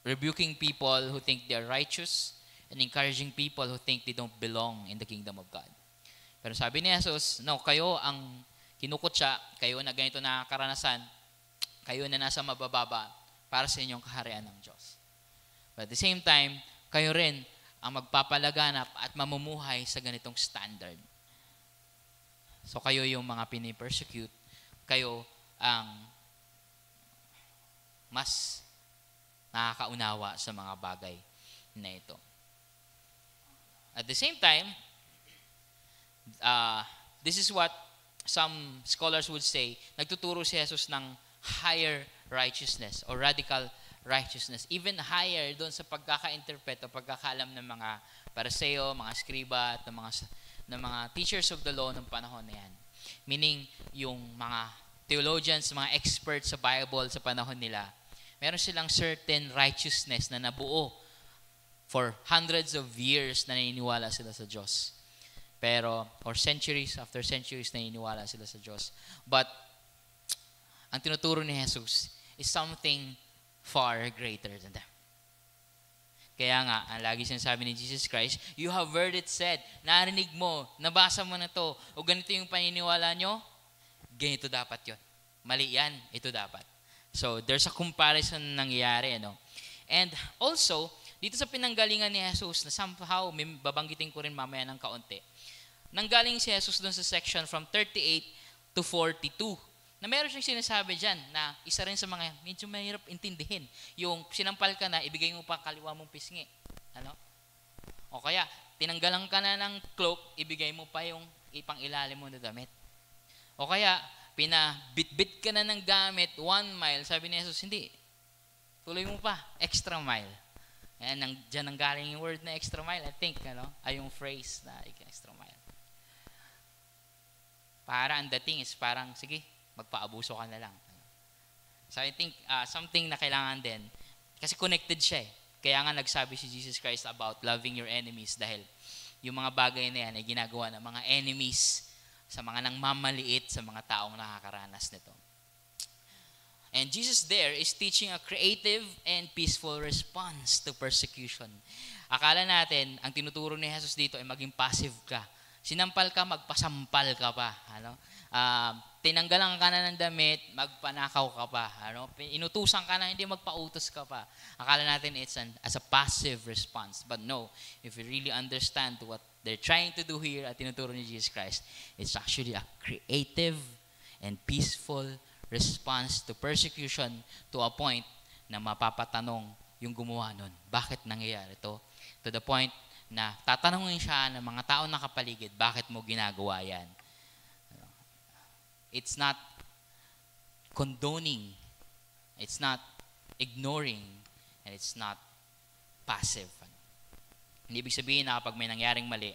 rebuking people who think they are righteous and encouraging people who think they don't belong in the kingdom of God. Pero sabi ni Jesus, kayo ang kinukutya, kayo na ganito na karanasan, kayo na nasa mabababa para sa inyong kaharian ng Diyos. But at the same time, kayo rin ang magpapalaganap at mamumuhay sa ganitong standard. So kayo yung mga pinipersecute, kayo ang mas nakakaunawa sa mga bagay na ito. At the same time, this is what some scholars would say, nagtuturo si Jesus ng higher righteousness or radical righteousness. Even higher doon sa pagkaka-interpret o pagkakaalam ng mga Pariseo, mga Skriba, at ng mga teachers of the law ng panahon na yan. Meaning, yung mga theologians, mga experts sa Bible sa panahon nila, meron silang certain righteousness na nabuo for hundreds of years na naniniwala sila sa Diyos. Pero, or centuries after centuries naniniwala sila sa Diyos. But, ang tinuturo ni Jesus is something far greater than them. Kaya nga, ang lagi sinasabi ni Jesus Christ, you have heard it said, narinig mo, nabasa mo na to, o ganito yung paniniwala nyo, ganito dapat yon. Mali yan, ito dapat. So, there's a comparison na nangyayari. And also, dito sa pinanggalingan ni Jesus, na somehow, babanggitin ko rin mamaya ng kaunti, nanggaling si Jesus doon sa section from 38 to 42, na meron siyang sinasabi dyan na isa rin sa mga medyo mahirap intindihin. Yung sinampal ka na, ibigay mo pa kaliwa mong pisngi. O kaya, tinanggalan ka na ng cloak, ibigay mo pa yung ipang ilalim mo na damit. O kaya, pinabitbit ka na ng gamit, 1 mile, sabi ni Jesus, hindi. Tuloy mo pa, extra mile. Ayan, dyan ang galing yung word na extra mile, I think, ay yung phrase na extra mile. Para ang dating is parang, sige, magpaabuso ka na lang. So I think something na kailangan din, kasi connected siya eh. Kaya nga nagsabi si Jesus Christ about loving your enemies dahil yung mga bagay na yan ay ginagawa ng mga enemies sa mga nangmamaliit sa mga taong nakakaranas nito. And Jesus there is teaching a creative and peaceful response to persecution. Akala natin, ang tinuturo ni Jesus dito ay maging passive ka. Sinampal ka, magpasampal ka pa. Tinanggalan ka na ng damit, magpanakaw ka pa. Inutusan ka na, hindi magpautos ka pa. Akala natin it's as a passive response. But no, if you really understand what they're trying to do here at tinuturo ni Jesus Christ, it's actually a creative and peaceful response to persecution to a point na mapapatanong yung gumawa nun. Bakit nangyayari ito? To the point na tatanungin siya ng mga tao na kapaligid, bakit mo ginagawa yan? It's not condoning, it's not ignoring, and it's not passive. Hindi ibig sabihin na kapag may nangyaring mali,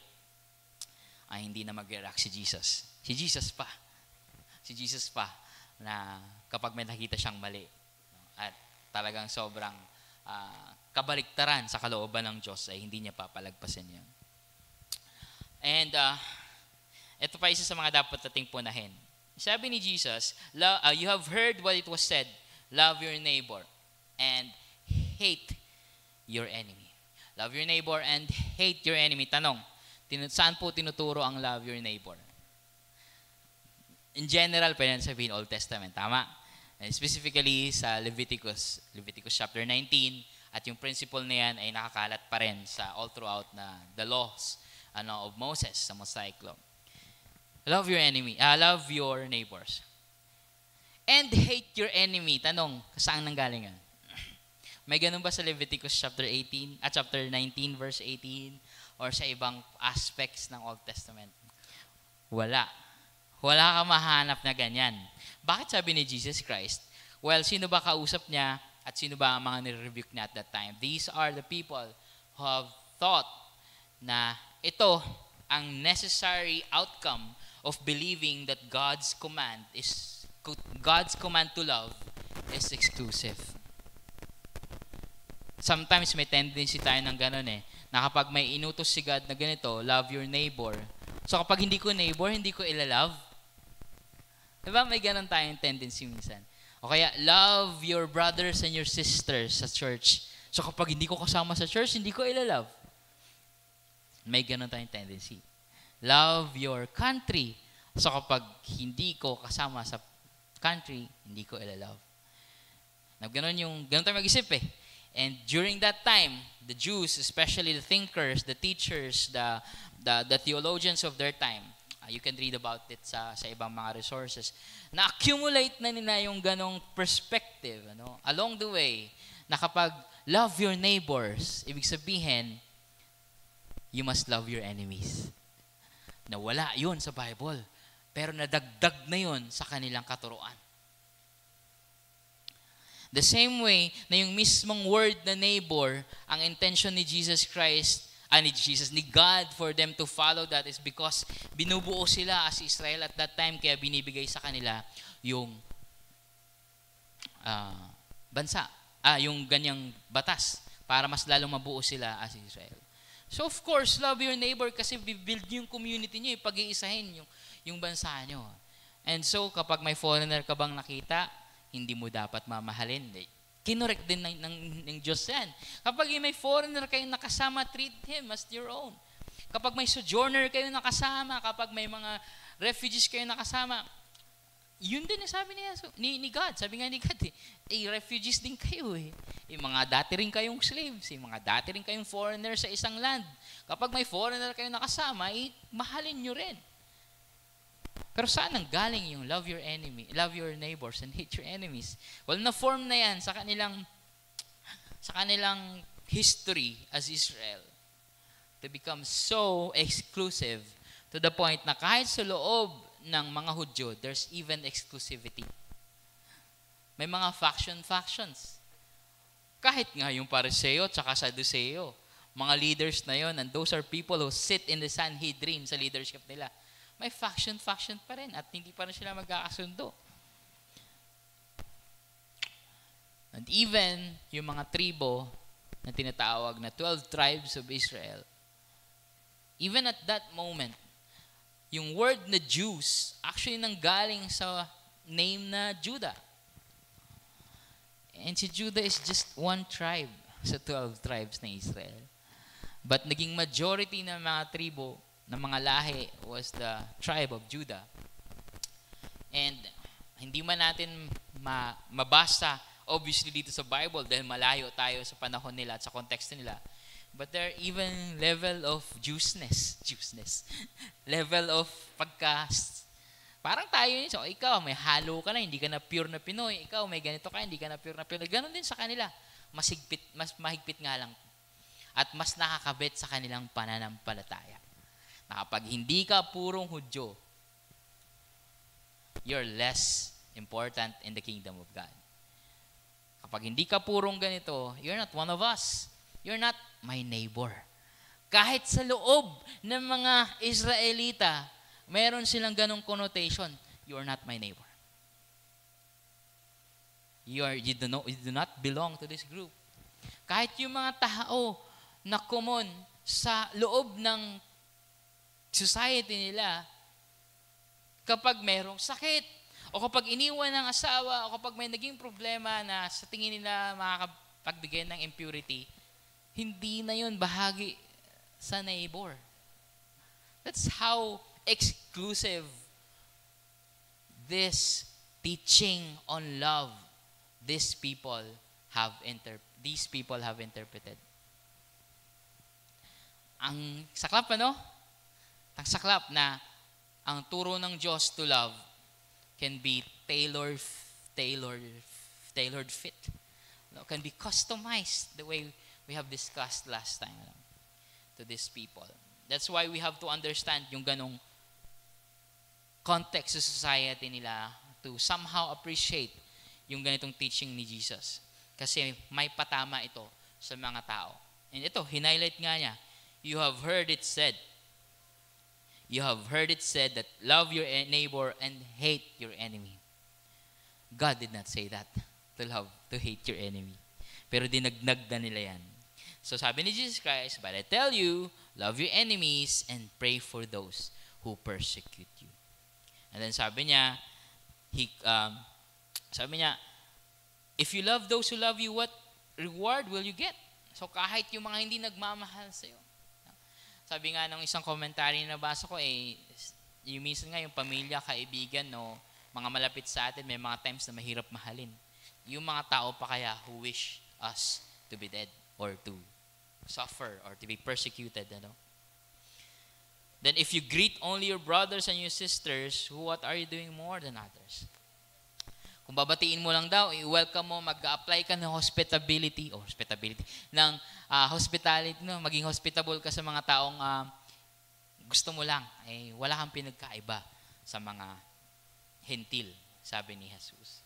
ay hindi na mag-react si Jesus. Si Jesus pa na kapag may nakita siyang mali at talagang sobrang kabaliktaran sa kalooban ng Diyos ay hindi niya papalagpasin yun. And ito pa isa sa mga dapat nating punahin. Sabi ni Jesus, you have heard what it was said, love your neighbor and hate your enemy. Love your neighbor and hate your enemy. Tanong, saan po tinuturo ang love your neighbor? In general, pwede sabihin Old Testament, tama? And specifically sa Leviticus chapter 19, at yung principle na yan ay nakakalat pa rin sa all throughout na the laws of Moses sa Mosaic Law. Love your enemy, love your neighbors. And hate your enemy. Tanong, saan nanggaling yan? May ganun ba sa Leviticus chapter 19 verse 18 or sa ibang aspects ng Old Testament? Wala. Wala ka mahanap na ganyan. Bakit sabi ni Jesus Christ? Well, sino ba kausap niya at sino ba ang mga nire-rebuke niya at that time? These are the people who have thought na ito ang necessary outcome of believing that God's command to love is exclusive. Sometimes may tendency tayo ng ganun na kapag may inutos si God na ganito, love your neighbor. So kapag hindi ko neighbor, hindi ko ilalove. Diba may ganun tayong tendency minsan? O kaya, love your brothers and your sisters sa church. So kapag hindi ko kasama sa church, hindi ko ilalove. May ganun tayong tendency. Love your country. So kapag hindi ko kasama sa country, hindi ko ilalove. Ganun tayo mag-isip And during that time, the Jews, especially the thinkers, the teachers, the theologians of their time, you can read about it sa ibang mga resources, na-accumulate na nila yung ganong perspective along the way, na kapag love your neighbors, ibig sabihin, you must love your enemies. Nawala yun sa Bible. Pero nadagdag na yun sa kanilang katuruan. The same way na yung mismong word na neighbor, ang intention ni Jesus Christ, ni God for them to follow that is because binubuo sila as Israel at that time, kaya binibigay sa kanila yung bansa, yung ganyang batas para mas lalong mabuo sila as Israel. So of course, love your neighbor kasi build yung community nyo, pag-iisahin yung bansa nyo. And so kapag may foreigner ka bang nakita, hindi mo dapat mamahalin. Kinorek din ng Diyos yan. Kapag may foreigner kayong nakasama, treat him as your own. Kapag may sojourner kayong nakasama, kapag may mga refugees kayong nakasama, yun din ang sabi ni God. Sabi nga ni God, refugees din kayo eh. Yung mga dati rin kayong slaves, yung mga dati rin kayong foreigner sa isang land. Kapag may foreigner kayong nakasama, mahalin nyo rin. Pero saan ang galing yung love your neighbors and hate your enemies? Well, na-form na yan sa kanilang history as Israel to become so exclusive to the point na kahit sa loob ng mga Hudyo, there's even exclusivity. May mga factions. Kahit nga yung Pariseo at saka Saduseo, mga leaders na yon, and those are people who sit in the Sanhedrin sa leadership nila. May faction pa rin at hindi pa rin sila magkakasundo. And even yung mga tribo na tinatawag na 12 tribes of Israel, even at that moment, yung word na Jews actually nanggaling sa name na Judah. And si Judah is just one tribe sa 12 tribes na Israel. But naging majority ng mga tribo ng mga lahi was the tribe of Judah. And hindi man natin mabasa obviously dito sa Bible dahil malayo tayo sa panahon nila at sa konteksto nila. But there are even level of Jewsness. Level of parang tayo yun. So ikaw, may halo ka na, hindi ka na pure na Pinoy. Ikaw, may ganito ka, hindi ka na pure na Pinoy. Ganon din sa kanila. Mas mahigpit nga lang. At mas nakakabit sa kanilang pananampalataya. Na kapag hindi ka purong Hudyo, you're less important in the kingdom of God. Kapag hindi ka purong ganito, you're not one of us. You're not my neighbor. Kahit sa loob ng mga Israelita, meron silang ganong connotation. You're not my neighbor. You do not belong to this group. Kahit yung mga tao na common sa loob ng society nila, kapag merong sakit, o kapag iniwan ng asawa, o kapag may naging problema na sa tingin nila makakapagbigay ng impurity, hindi na yun bahagi sa neighbor. That's how exclusive this teaching on love these people have interpreted. Ang saklap, Ang saklap na ang turo ng Diyos to love can be tailored fit. Can be customized the way we have discussed last time to these people. That's why we have to understand yung ganong context sa society nila to somehow appreciate yung ganitong teaching ni Jesus. Kasi may patama ito sa mga tao. And ito, hinighlight nga niya, you have heard it said that love your neighbor and hate your enemy. God did not say that, to hate your enemy. Pero dinagnag na nila yan. So sabi ni Jesus Christ, but I tell you, love your enemies and pray for those who persecute you. And then sabi niya, if you love those who love you, what reward will you get? So kahit yung mga hindi nagmamahal sa'yo. Sabi nga ng isang commentary na nabasa ko, yung minsan nga yung pamilya, kaibigan, mga malapit sa atin, may mga times na mahirap mahalin. Yung mga tao pa kaya who wish us to be dead or to suffer or to be persecuted. Then if you greet only your brothers and your sisters, what are you doing more than others? Kung babatiin mo lang daw, i-welcome mo, mag-apply ka ng hospitality, hospitality, no? Maging hospitable ka sa mga taong gusto mo lang. Wala kang pinagkaiba sa mga hentil, sabi ni Jesus.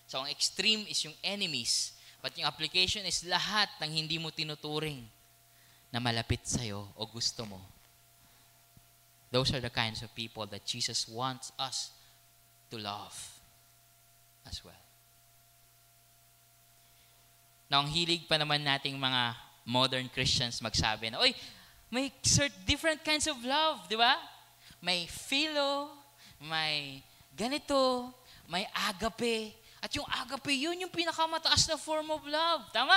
So, ang extreme is yung enemies, but yung application is lahat ng hindi mo tinuturing na malapit sa'yo o gusto mo. Those are the kinds of people that Jesus wants us to love as well. Now, ang hilig pa naman nating mga modern Christians magsabi na, may different kinds of love, di ba? May philo, may ganito, may agape. At yung agape, yun yung pinakamataas na form of love. Tama?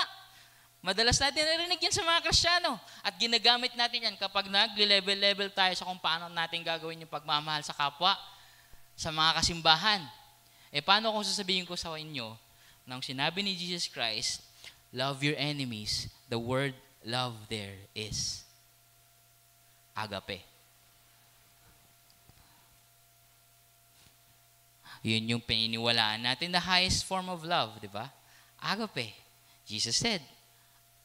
Madalas natin narinig yan sa mga Kristiyano. At ginagamit natin yan kapag nag-level-level tayo sa kung paano natin gagawin yung pagmamahal sa kapwa, sa mga kasimbahan. Paano kung sasabihin ko sa inyo, nang sinabi ni Jesus Christ, love your enemies, the word love there is agape. Yun yung pininiwalaan natin, the highest form of love, di ba? Agape. Jesus said,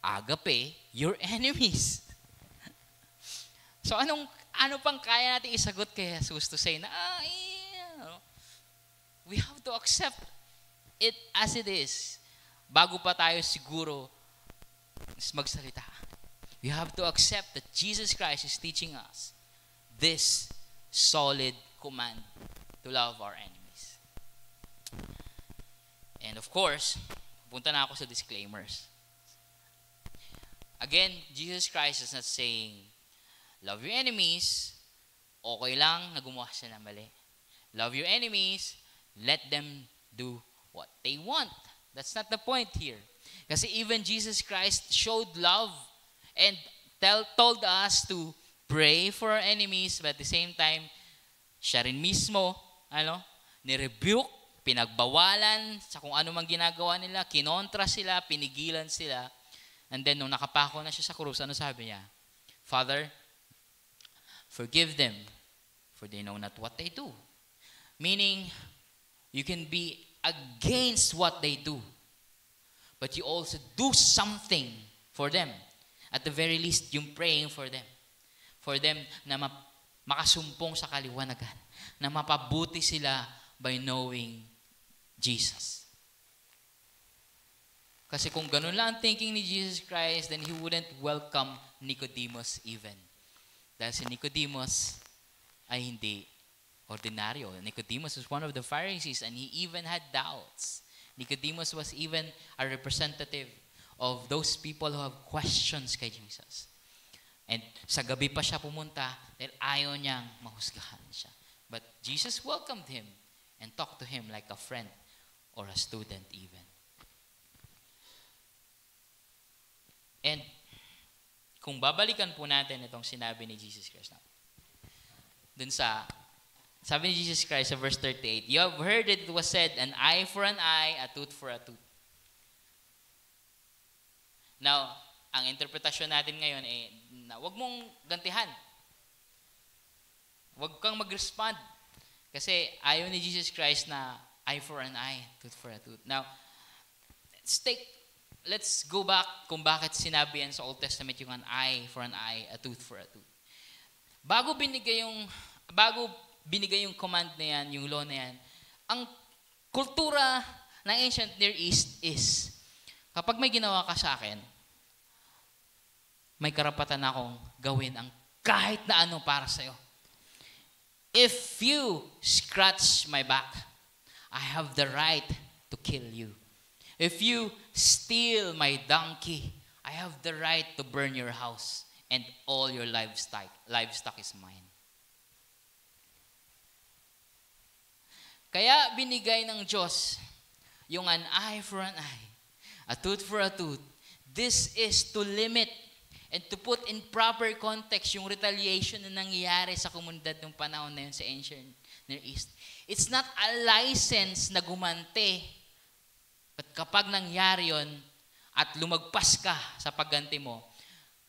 agape your enemies. So ano pang kaya natin isagot kay Jesus to say na, we have to accept it as it is. Bago pa tayo siguro magsalita. We have to accept that Jesus Christ is teaching us this solid command to love our enemies. And of course, punta na ako sa disclaimers. Again, Jesus Christ is not saying, love your enemies, okay lang na gumawa siya ng mali. Love your enemies, let them do what they want. That's not the point here. Kasi even Jesus Christ showed love and told us to pray for our enemies, but at the same time, siya rin mismo, nirebuke, pinagbawalan sa kung ano mang ginagawa nila, kinontra sila, pinigilan sila. And then, nung nakapako na siya sa krus, ano sabi niya? Father, forgive them, for they know not what they do. Meaning, you can be against what they do, but you also do something for them. At the very least, yung praying for them. For them na makasumpong sa kaliwanagan. Na mapabuti sila by knowing Jesus. Kasi kung ganun lang ang thinking ni Jesus Christ, then He wouldn't welcome Nicodemus even. Dahil si Nicodemus ay hindi ordinaryo. Nicodemus was one of the Pharisees and he even had doubts. Nicodemus was even a representative of those people who have questions kay Jesus. And sa gabi pa siya pumunta dahil ayaw niyang mahusgahan siya. But Jesus welcomed him and talked to him like a friend or a student even. And kung babalikan po natin itong sinabi ni Jesus Christ dun sa sabi ni Jesus Christ sa verse 38, you have heard it was said, an eye for an eye, a tooth for a tooth. Now, ang interpretasyon natin ngayon na wag mong gantihan. Wag kang mag-respond. Kasi ayaw ni Jesus Christ na eye for an eye, tooth for a tooth. Now, let's go back kung bakit sinabi yan sa Old Testament yung an eye for an eye, a tooth for a tooth. Bago binigay yung command na yan, yung law na yan, ang kultura ng ancient Near East is, kapag may ginawa ka sa akin, may karapatan akong gawin ang kahit na ano para sa'yo. If you scratch my back, I have the right to kill you. If you steal my donkey, I have the right to burn your house and all your livestock is mine. Kaya binigay ng Diyos yung an eye for an eye, a tooth for a tooth. This is to limit and to put in proper context yung retaliation na nangyayari sa komunidad ng panahon na yun sa ancient Near East. It's not a license na gumante. But kapag nangyari yun at lumagpas ka sa pagganti mo,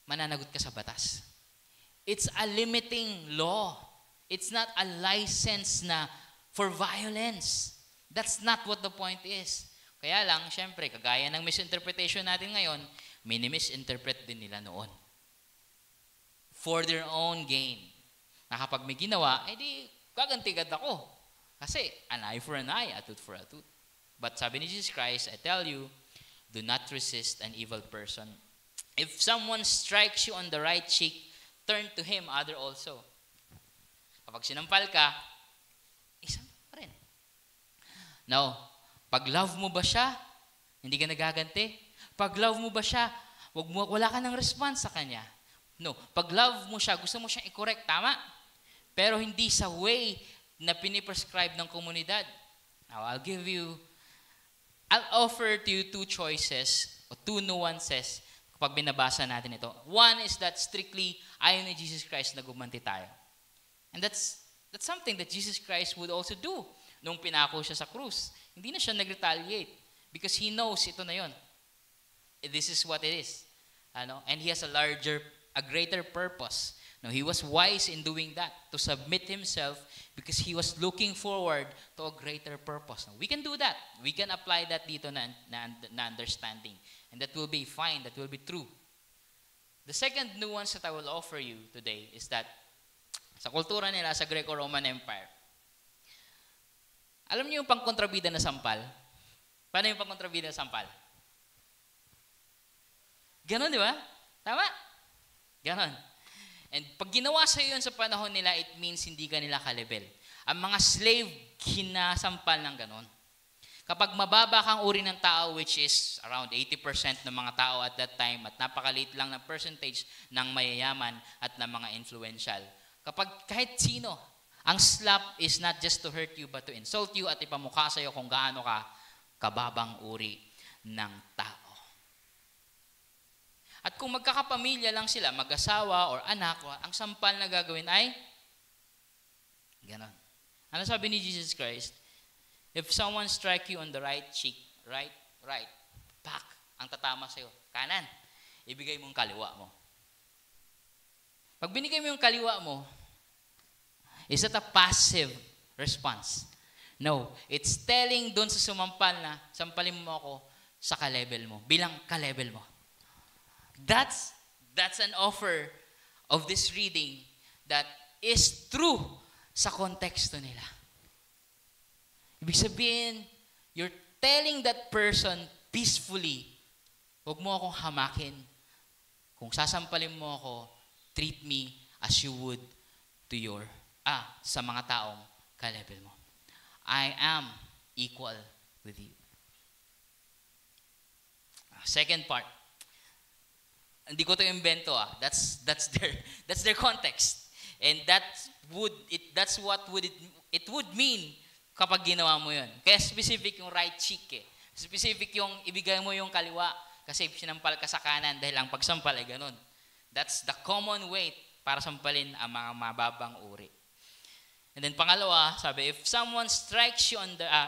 mananagot ka sa batas. It's a limiting law. It's not a license na for violence. That's not what the point is. Kaya lang, syempre, kagaya ng misinterpretation natin ngayon, mini-misinterpret din nila noon. For their own gain. Na kapag may ginawa, di gagantigad ako. Kasi, an eye for an eye, a tooth for a tooth. But sabi ni Jesus Christ, I tell you, do not resist an evil person. If someone strikes you on the right cheek, turn to him other also. Kapag sinampal ka, isang pa rin. Now, pag love mo ba siya, hindi ka nagaganti? Pag love mo ba siya, wala ka ng response sa kanya. No, pag love mo siya, gusto mo siyang i-correct, tama? Pero hindi sa way na piniprescribe ng komunidad. Now, I'll offer to you two choices o two nuances kapag binabasa natin ito. One is that strictly ayaw ni Jesus Christ na gumanti tayo. And that's something that Jesus Christ would also do nung pinako siya sa krus. Hindi na siya nag-retaliate because He knows ito na yon. This is what it is. And He has a greater purpose. No, He was wise in doing that, to submit Himself because He was looking forward to a greater purpose. Now, we can do that. We can apply that dito na understanding. And that will be fine. That will be true. The second nuance that I will offer you today is that sa kultura nila sa Greco-Roman Empire, alam niyo yung pangkontrabida na sampal? Paano yung pangkontrabida na sampal? Ganon, di ba? Tama? Ganon. And pag ginawa sa iyo yun sa panahon nila, it means hindi ka nila ka-level. Ang mga slave, kinasampal ng ganon. Kapag mababa kang uri ng tao, which is around 80% ng mga tao at that time, at napakaliit lang ng percentage ng mayayaman at ng mga influential, kapag kahit sino, ang slap is not just to hurt you, but to insult you at ipamukha sa iyo kung gaano ka kababang uri ng tao. At kung magkakapamilya lang sila, mag-asawa or anak, ang sampal na gagawin ay ganon. Ano sabi ni Jesus Christ? If someone strike you on the right cheek, right, pak, ang tatama sa'yo, kanan, ibigay mo yung kaliwa mo. Pag binigay mo yung kaliwa mo, is that a passive response? No. It's telling doon sa sumampal na, sampalin mo ako sa ka-level mo, bilang ka-level mo. That's an offer of this reading that is true sa konteksto nila. Ibig sabihin, you're telling that person peacefully, huwag mo akong hamakin. Kung sasampalin mo ako, treat me as you would to sa mga taong ka-level mo. I am equal with you. Second part, hindi ko ito invento That's their context. And that's what it would mean kapag ginawa mo yun. Kaya specific yung right cheek Specific yung ibigay mo yung kaliwa kasi sinampal ka sa kanan dahil ang pagsampal ay ganun. That's the common way para sampalin ang mga mababang uri. And then pangalawa, sabi, if someone strikes you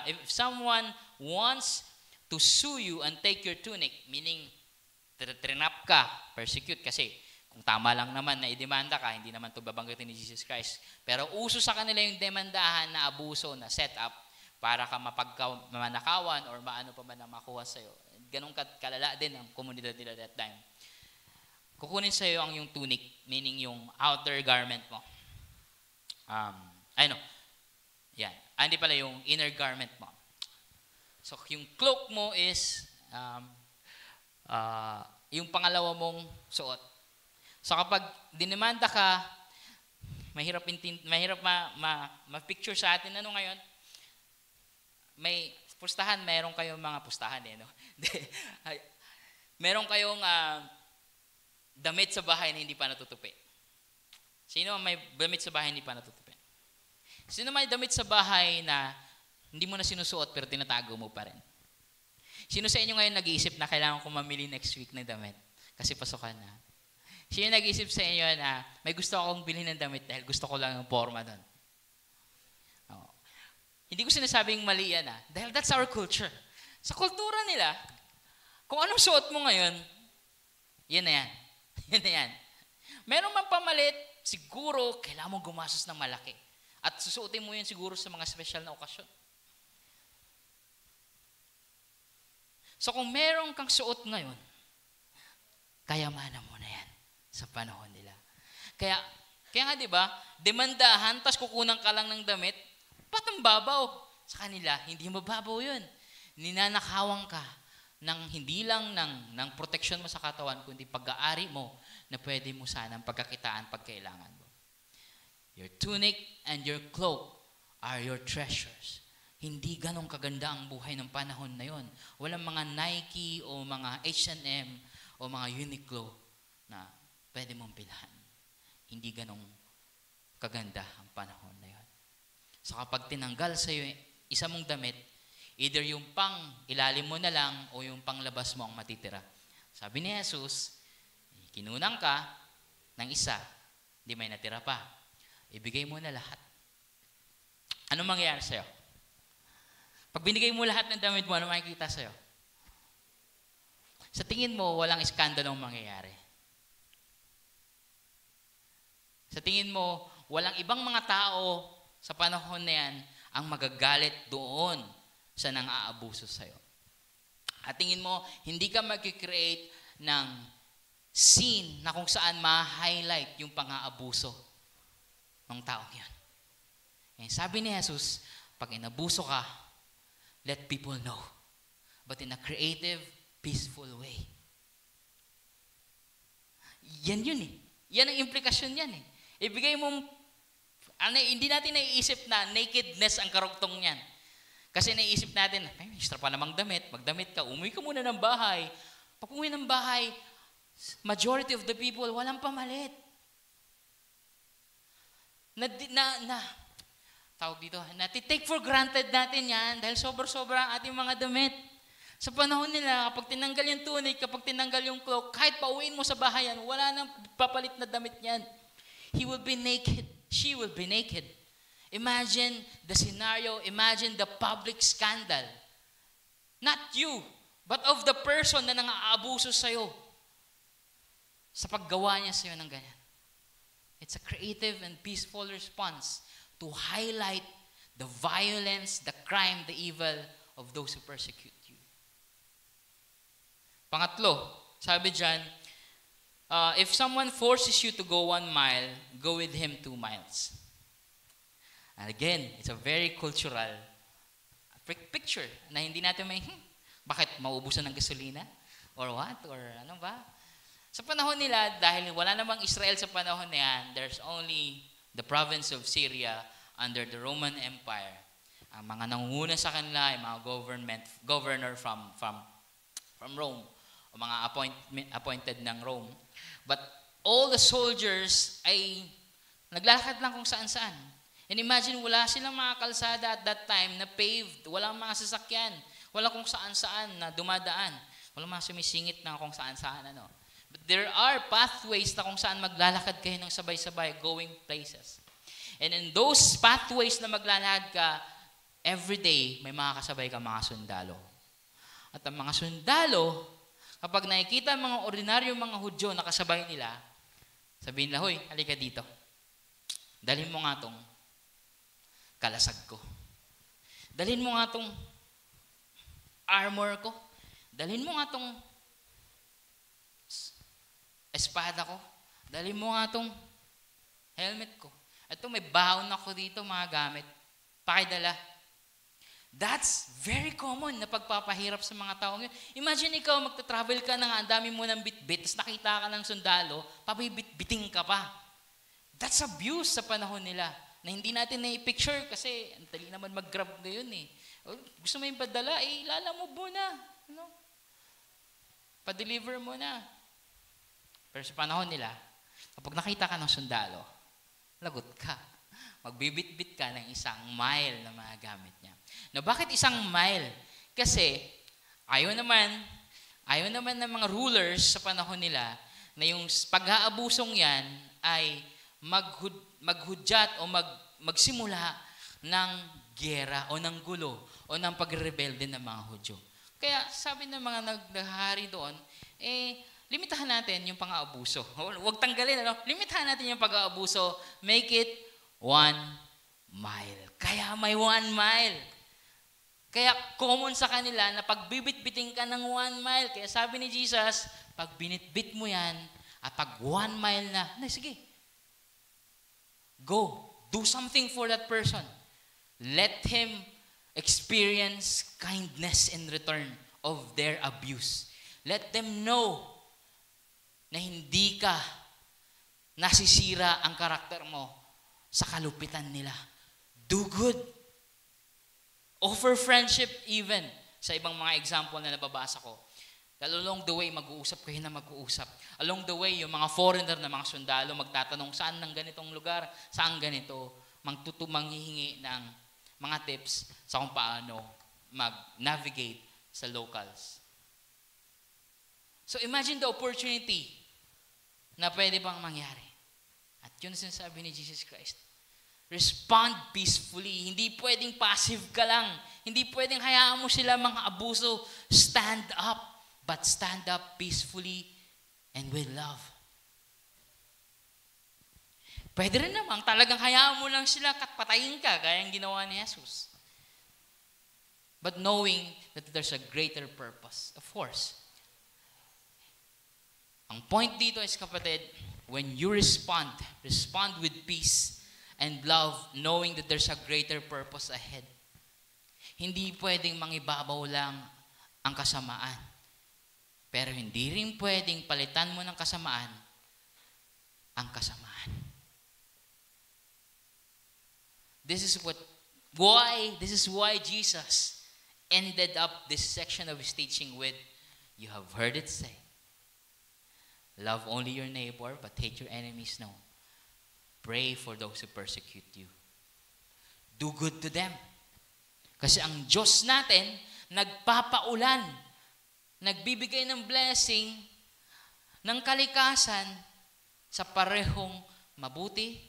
if someone wants to sue you and take your tunic, meaning trinap ka, persecute kasi kung tama lang naman na idemanda ka, hindi naman ito babanggitin ni Jesus Christ. Pero uso sa kanila yung demandahan na abuso, na set up para ka manakawan or maano pa man na makuha sa'yo. Ganun kalala din ang komunidad nila that time. Kukunin sa'yo ang yung tunic, meaning yung outer garment mo. Yan. Hindi pala yung inner garment mo. So yung cloak mo is yung pangalawa mong suot. So kapag dinemanda ka, mahirap ma-picture sa atin ngayon. May pustahan, mayroon kayong mga pustahan no? Meron kayong damit sa bahay na hindi pa natutupi. Sino may damit sa bahay na hindi pa natutupi? Sino may damit sa bahay na hindi mo na sinusuot pero tinatago mo pa rin? Sino sa inyo ngayon nag-iisip na kailangan ko mamili next week ng damit? Kasi pasukan na. Sino nag-iisip sa inyo na may gusto akong bilhin ng damit dahil gusto ko lang yung forma doon? Oh. Hindi ko sinasabing mali yan dahil that's our culture. Sa kultura nila, kung anong suot mo ngayon, yan na yan. Yan na yan. Meron man pamalit, siguro kailangan mo gumastos ng malaki. At susuotin mo yun siguro sa mga special na okasyon. So kung meron kang suot ngayon, kayamanan mo na yan sa panahon nila. Kaya nga di ba, demandahan, tas kukunan ka lang ng damit, patang babaw. Sa kanila, hindi mababaw yun. Ninanakawang ka ng hindi lang ng proteksyon mo sa katawan, kundi pag-aari mo na pwede mo sanang pagkakitaan pagkailangan mo. Your tunic and your cloak are your treasures. Hindi ganong kaganda ang buhay ng panahon na yon. Walang mga Nike o mga H&M o mga Uniqlo na pwede mong bilhan. Hindi ganong kaganda ang panahon na yon. So kapag tinanggal sa iyo isa mong damit, either yung pang ilalim mo na lang o yung panglabas mo ang matitira. Sabi ni Jesus, kinunang ka ng isa, hindi may natira pa. Ibigay mo na lahat. Anong mangyayari sa'yo? Pag binigay mo lahat ng damit mo, ano makikita sa'yo? Sa tingin mo, walang iskandalong mangyayari. Sa tingin mo, walang ibang mga tao sa panahon na yan ang magagalit doon sa nang-aabuso sa'yo. At tingin mo, hindi ka mag-create ng scene na kung saan ma-highlight yung pang-aabuso ng taong yan. And sabi ni Jesus, pag inabuso ka, let people know. But in a creative, peaceful way. Yan yun eh. Yan ang implikasyon yan eh. Ibigay mong, hindi natin naiisip na nakedness ang karugtong yan. Kasi naiisip natin, ay, extra pa namang damit, magdamit ka, umuwi ka muna ng bahay. Pag umuwi ng bahay, majority of the people, walang pamalit. Take for granted natin yan dahil sobra-sobra ang ating mga damit. Sa panahon nila, kapag tinanggal yung tunic, kapag tinanggal yung cloak, kahit pauwiin mo sa bahay yan, wala nang papalit na damit yan. He will be naked. She will be naked. Imagine the scenario, imagine the public scandal. Not you, but of the person na nang-aabuso sa'yo sa paggawa niya sa'yo ng ganyan. It's a creative and peaceful response to highlight the violence, the crime, the evil of those who persecute you. Pangatlo, sabi dyan, if someone forces you to go 1 mile, go with him 2 miles. And again, it's a very cultural picture na hindi natin may, bakit mauubusan ng gasolina? Or what? Or ano ba? Sa panahon nila, dahil wala namang Israel sa panahon na yan, there's only the province of Syria under the Roman Empire. Ang mga nangunguna sa kanila ay mga governor from Rome, o mga appointed ng Rome. But all the soldiers ay naglalakad lang kung saan-saan. And imagine, wala silang mga kalsada at that time na paved, walang mga sasakyan, wala kung saan-saan na dumadaan, walang mga sumisingit na kung saan-saan ano. But there are pathways na kung saan maglalakad kayo ng sabay-sabay, going places. And in those pathways na maglalakad ka, every day may mga kasabay ka mga sundalo. At ang mga sundalo, kapag nakikita ang mga ordinaryong mga Hudyo na kasabay nila, sabihin nila, hoy, halika dito. Dalhin mo nga tong kalasag ko. Dalhin mo nga tong armor ko. Dalhin mo nga tong espada ko. Dalhin mo nga tong helmet ko. Ito, may baon ako dito, mga gamit. Pakidala. That's very common na pagpapahirap sa mga taong yun. Imagine ikaw, magta-travel ka na nga, ang dami mo ng bit-bit, tapos nakita ka ng sundalo, papibit-biting ka pa. That's abuse sa panahon nila, na hindi natin na-picture kasi ang dali naman mag-grab na yun eh. Gusto mo yung padala, ilala mo muna. Ano? Pa-deliver mo na. Pero sa panahon nila, kapag nakita ka ng sundalo, lagot ka. Magbibit-bit ka ng 1 mile na mga gamit niya. Now, bakit 1 mile? Kasi ayaw naman ng mga rulers sa panahon nila na yung pag-aabusong yan ay maghudyat o magsimula ng giyera o ng gulo o ng pagrebelde ng mga Hudyo. Kaya sabi ng mga naghahari doon, limitahan natin yung pang-aabuso. Huwag tanggalin, ano? Limitahan natin yung pag-aabuso. Make it 1 mile. Kaya may 1 mile. Kaya common sa kanila na pag bibit-biting ka ng 1 mile, kaya sabi ni Jesus, pag binitbit mo yan, at pag 1 mile na, sige, go, do something for that person. Let him experience kindness in return of their abuse. Let them know na hindi ka nasisira ang karakter mo sa kalupitan nila. Do good. Offer friendship even. Sa ibang mga example na nababasa ko. Along the way, mag-uusap kayo na mag-uusap. Along the way, yung mga foreigner na mga sundalo, magtatanong saan ng ganitong lugar, saan ganito, manghihingi ng mga tips sa kung paano mag-navigate sa locals. So imagine the opportunity na pwede bang mangyari. At yun ang sinasabi ni Jesus Christ. Respond peacefully. Hindi pwedeng passive ka lang. Hindi pwedeng hayaan mo sila mga abuso. Stand up. But stand up peacefully and with love. Pwede rin namang talagang hayaan mo lang sila at patayin ka, gaya ang ginawa ni Jesus. But knowing that there's a greater purpose. Of course. Ang point dito is, kapatid, when you respond with peace and love, knowing that there's a greater purpose ahead. Hindi pwedeng mangibabaw lang ang kasamaan. Pero hindi rin pwedeng palitan mo ng kasamaan ang kasamaan. This is why Jesus ended up this section of his teaching with, you have heard it say, love only your neighbor, but hate your enemies. No. Pray for those who persecute you. Do good to them. Kasi ang Diyos natin, nagpapaulan, nagbibigay ng blessing, ng kalikasan sa parehong mabuti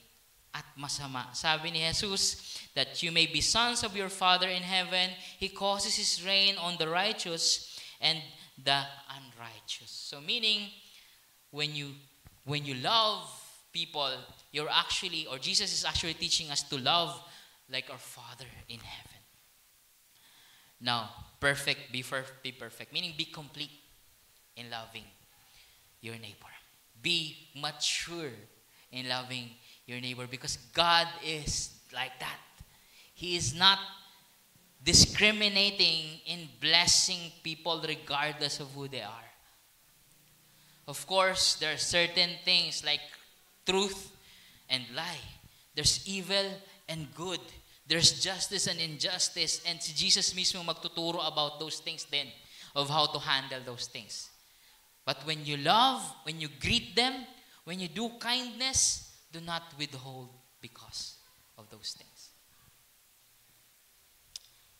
at masama. Sabi ni Jesus, that you may be sons of your Father in heaven. He causes His rain on the righteous and the unrighteous. So meaning, when you love people, Jesus is actually teaching us to love like our Father in heaven. Now, be perfect, meaning be complete in loving your neighbor. Be mature in loving your neighbor, because God is like that. He is not discriminating in blessing people regardless of who they are. Of course, there are certain things like truth and lie. There's evil and good. There's justice and injustice. And si Jesus mismo magtuturo about those things then, of how to handle those things. But when you love, when you greet them, when you do kindness, do not withhold because of those things.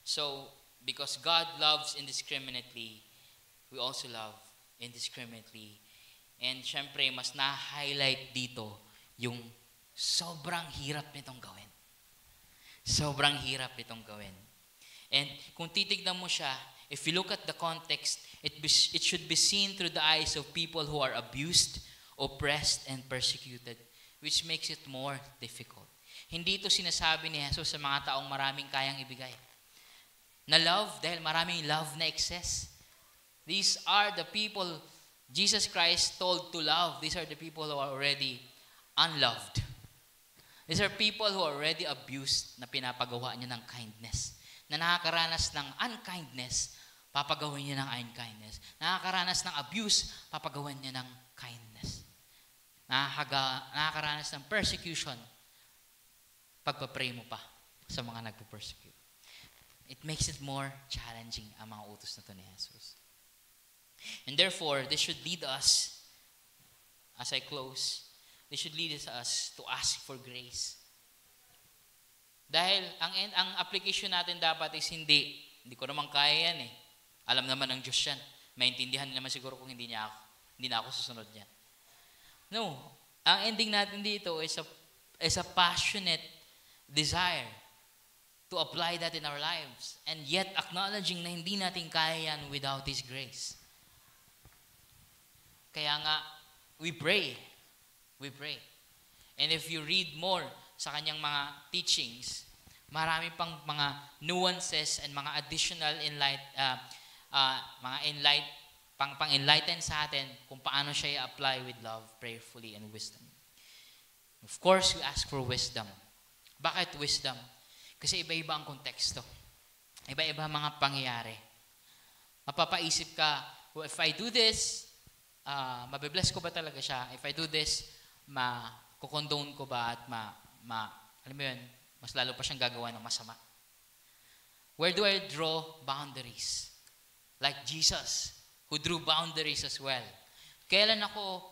So, because God loves indiscriminately, we also love indiscriminately. And syempre, mas na-highlight dito yung sobrang hirap nitong gawin. Sobrang hirap nitong gawin. And kung titignan mo siya, if you look at the context, it should be seen through the eyes of people who are abused, oppressed, and persecuted, which makes it more difficult. Hindi ito sinasabi ni Jesus sa mga taong maraming kayang ibigay. Na love, dahil maraming love na excess. These are the people Jesus Christ told to love. These are the people who are already unloved. These are people who are already abused na pinapagawa niya ng kindness. Na nakakaranas ng unkindness, papagawin niya ng unkindness. Nakakaranas ng abuse, papagawin niya ng kindness. Nakakaranas ng persecution, pagpapray mo pa sa mga nagpo-persecute. It makes it more challenging ang mga utos na to ni Jesus. And therefore, this should lead us, as I close, this should lead us to ask for grace. Dahil ang application natin dapat is hindi ko naman kaya yan eh. Alam naman ng Diyos yan. Maintindihan naman siguro kung hindi na ako susunod niyan. No, ang ending natin dito is a passionate desire to apply that in our lives, and yet acknowledging na hindi natin kaya yan without His grace. Kaya nga, we pray. And if you read more sa kanyang mga teachings, Marami pang mga nuances and mga additional pang-enlighten sa atin kung paano siya i-apply with love, prayerfully, and wisdom. Of course, we ask for wisdom. Bakit wisdom? Kasi iba-iba ang konteksto. Iba-iba ang mga pangyayari. Mapapaisip ka, well, if I do this, mabibless ko ba talaga siya? If I do this, kukondone ko ba at alam mo yun, mas lalo pa siyang gagawa ng masama. Where do I draw boundaries? Like Jesus, who drew boundaries as well. Kailan ako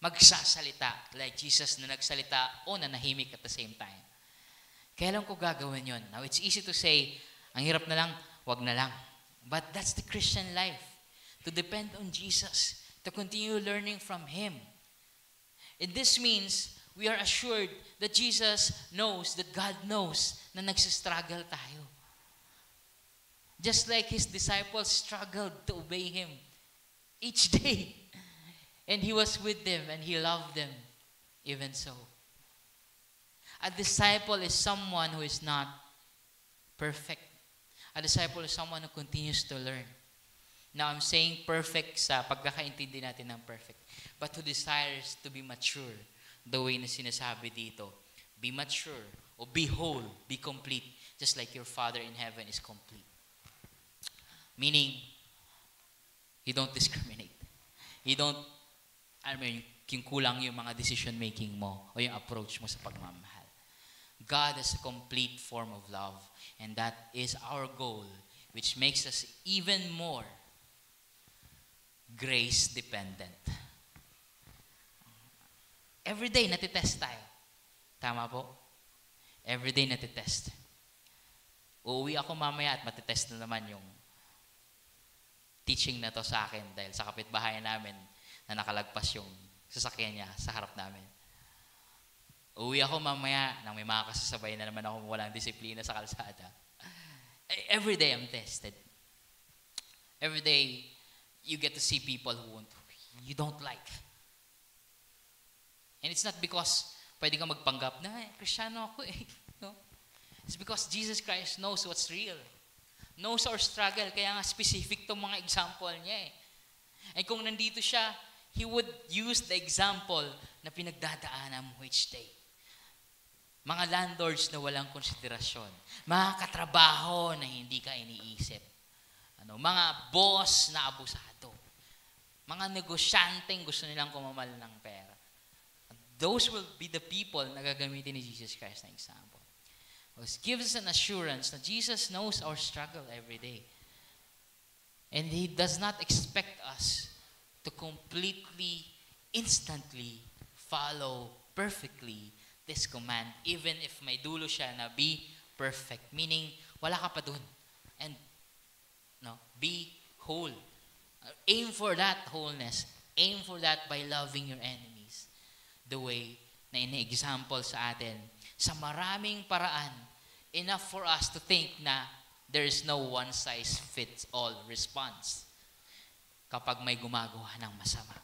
magsasalita? Like Jesus na nagsalita o nanahimik at the same time. Kailan ko gagawin yun? Now, it's easy to say, ang hirap na lang, wag na lang. But that's the Christian life. To depend on Jesus. To continue learning from Him. And this means, we are assured that Jesus knows, that God knows na nagsistruggle tayo. Just like His disciples struggled to obey Him each day. And He was with them and He loved them even so. A disciple is someone who is not perfect. A disciple is someone who continues to learn. Now, I'm saying perfect sa pagkakaintindi natin ng perfect. But who desires to be mature. The way na sinasabi dito. Be mature. O be whole. Be complete. Just like your Father in heaven is complete. Meaning, you don't discriminate. You don't, yung kulang yung mga decision making mo o yung approach mo sa pagmamahal. God has a complete form of love. And that is our goal, which makes us even more grace-dependent. Everyday natitest tayo. Tama po? Everyday natitest. Uuwi ako mamaya at matitest na naman yung teaching na to sa akin dahil sa kapitbahay namin na nakalagpas yung sasakyan niya sa harap namin. Uuwi ako mamaya nang may mga kasasabay na naman ako walang disiplina sa kalsada. Every day I'm tested. Every day you get to see people who you don't like. And it's not because pwede kang magpanggap na, Kristiyano ako eh. No? It's because Jesus Christ knows what's real. Knows our struggle. Kaya nga specific tong mga example niya eh. And kung nandito siya, He would use the example na pinagdadaanan mo each day. Mga landlords na walang konsiderasyon. Mga katrabaho na hindi ka iniisip. Mga boss na abusado. Mga negosyanteng gusto nilang kumamal ng pera. Those will be the people na gagamitin ni Jesus Christ na example. It gives us an assurance that Jesus knows our struggle every day. And He does not expect us to completely, instantly follow perfectly this command, even if may dulo siya na be perfect. Meaning, wala ka pa dun. And, be whole. Aim for that wholeness. Aim for that by loving your enemies. The way na ini-example sa atin. Sa maraming paraan, enough for us to think na there is no one-size-fits-all response kapag may gumagawa ng masama.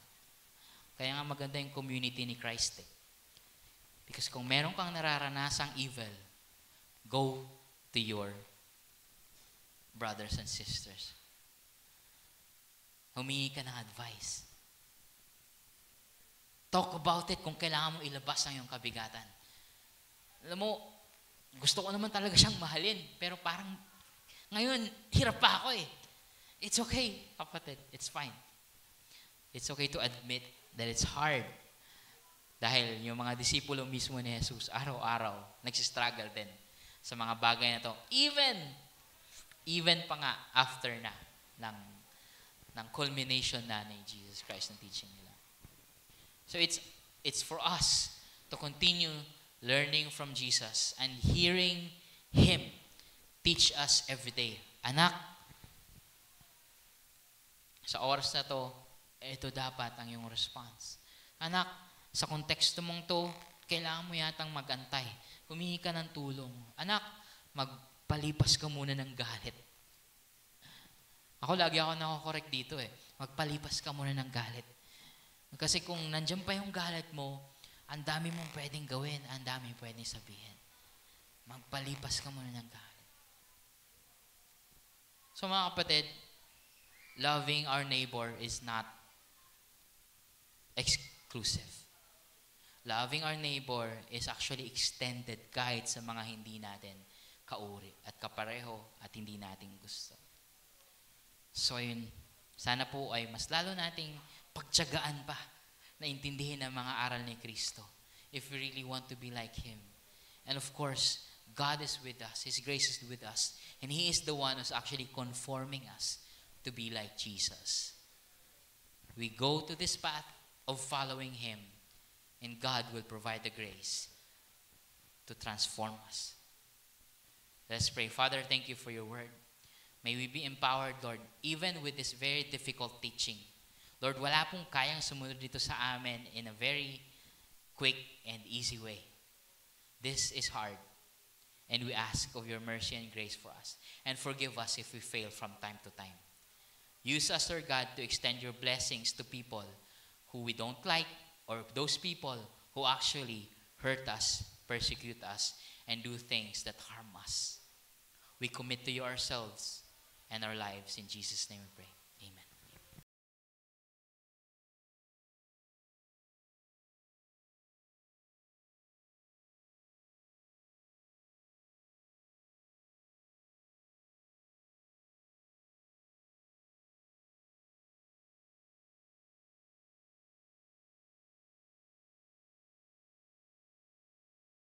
Kaya nga maganda yung community ni Christ eh. Because kung meron kang nararanasang evil, go to your brothers and sisters. Humingi ka ng advice. Talk about it kung kailangan mo ilabas ang iyong kabigatan. Alam mo, gusto ko naman talaga siyang mahalin, pero parang ngayon, hirap pa ako eh. It's okay, kapatid. It's fine. It's okay to admit that it's hard. Dahil yung mga disipulo mismo ni Jesus, araw-araw, nagsistruggle din sa mga bagay na to. Even pa nga after na ng culmination na ni Jesus Christ ng teaching nila. So it's for us to continue learning from Jesus and hearing Him teach us every day. Anak, sa oras na to, ito dapat ang iyong response. Anak, sa konteksto mong to, kailangan mo yatang magantay. Humingi ka ng tulong. Anak, magpalipas ka muna ng galit. Lagi ako nako-correct dito eh. Magpalipas ka muna ng galit. Kasi kung nandiyan pa yung galit mo, ang dami mong pwedeng gawin, ang dami pwedeng sabihin. Magpalipas ka muna ng galit. So mga kapatid, loving our neighbor is not exclusive. Loving our neighbor is actually extended kahit sa mga hindi natin kauri at kapareho at hindi natin gusto. So yun, sana po ay mas lalo nating pagtiyagaan pa na intindihin ang mga aral ni Kristo if we really want to be like Him. And of course, God is with us. His grace is with us. And He is the one who's actually conforming us to be like Jesus. We go to this path of following Him, and God will provide the grace to transform us. Let's pray. Father, thank you for your word. May we be empowered, Lord, even with this very difficult teaching. Lord, wala pong kayang sumunod dito sa amin in a very quick and easy way. This is hard. And we ask of your mercy and grace for us. And forgive us if we fail from time to time. Use us, Lord God, to extend your blessings to people who we don't like, or those people who actually hurt us, persecute us, and do things that harm us. We commit to you ourselves and our lives. In Jesus' name we pray.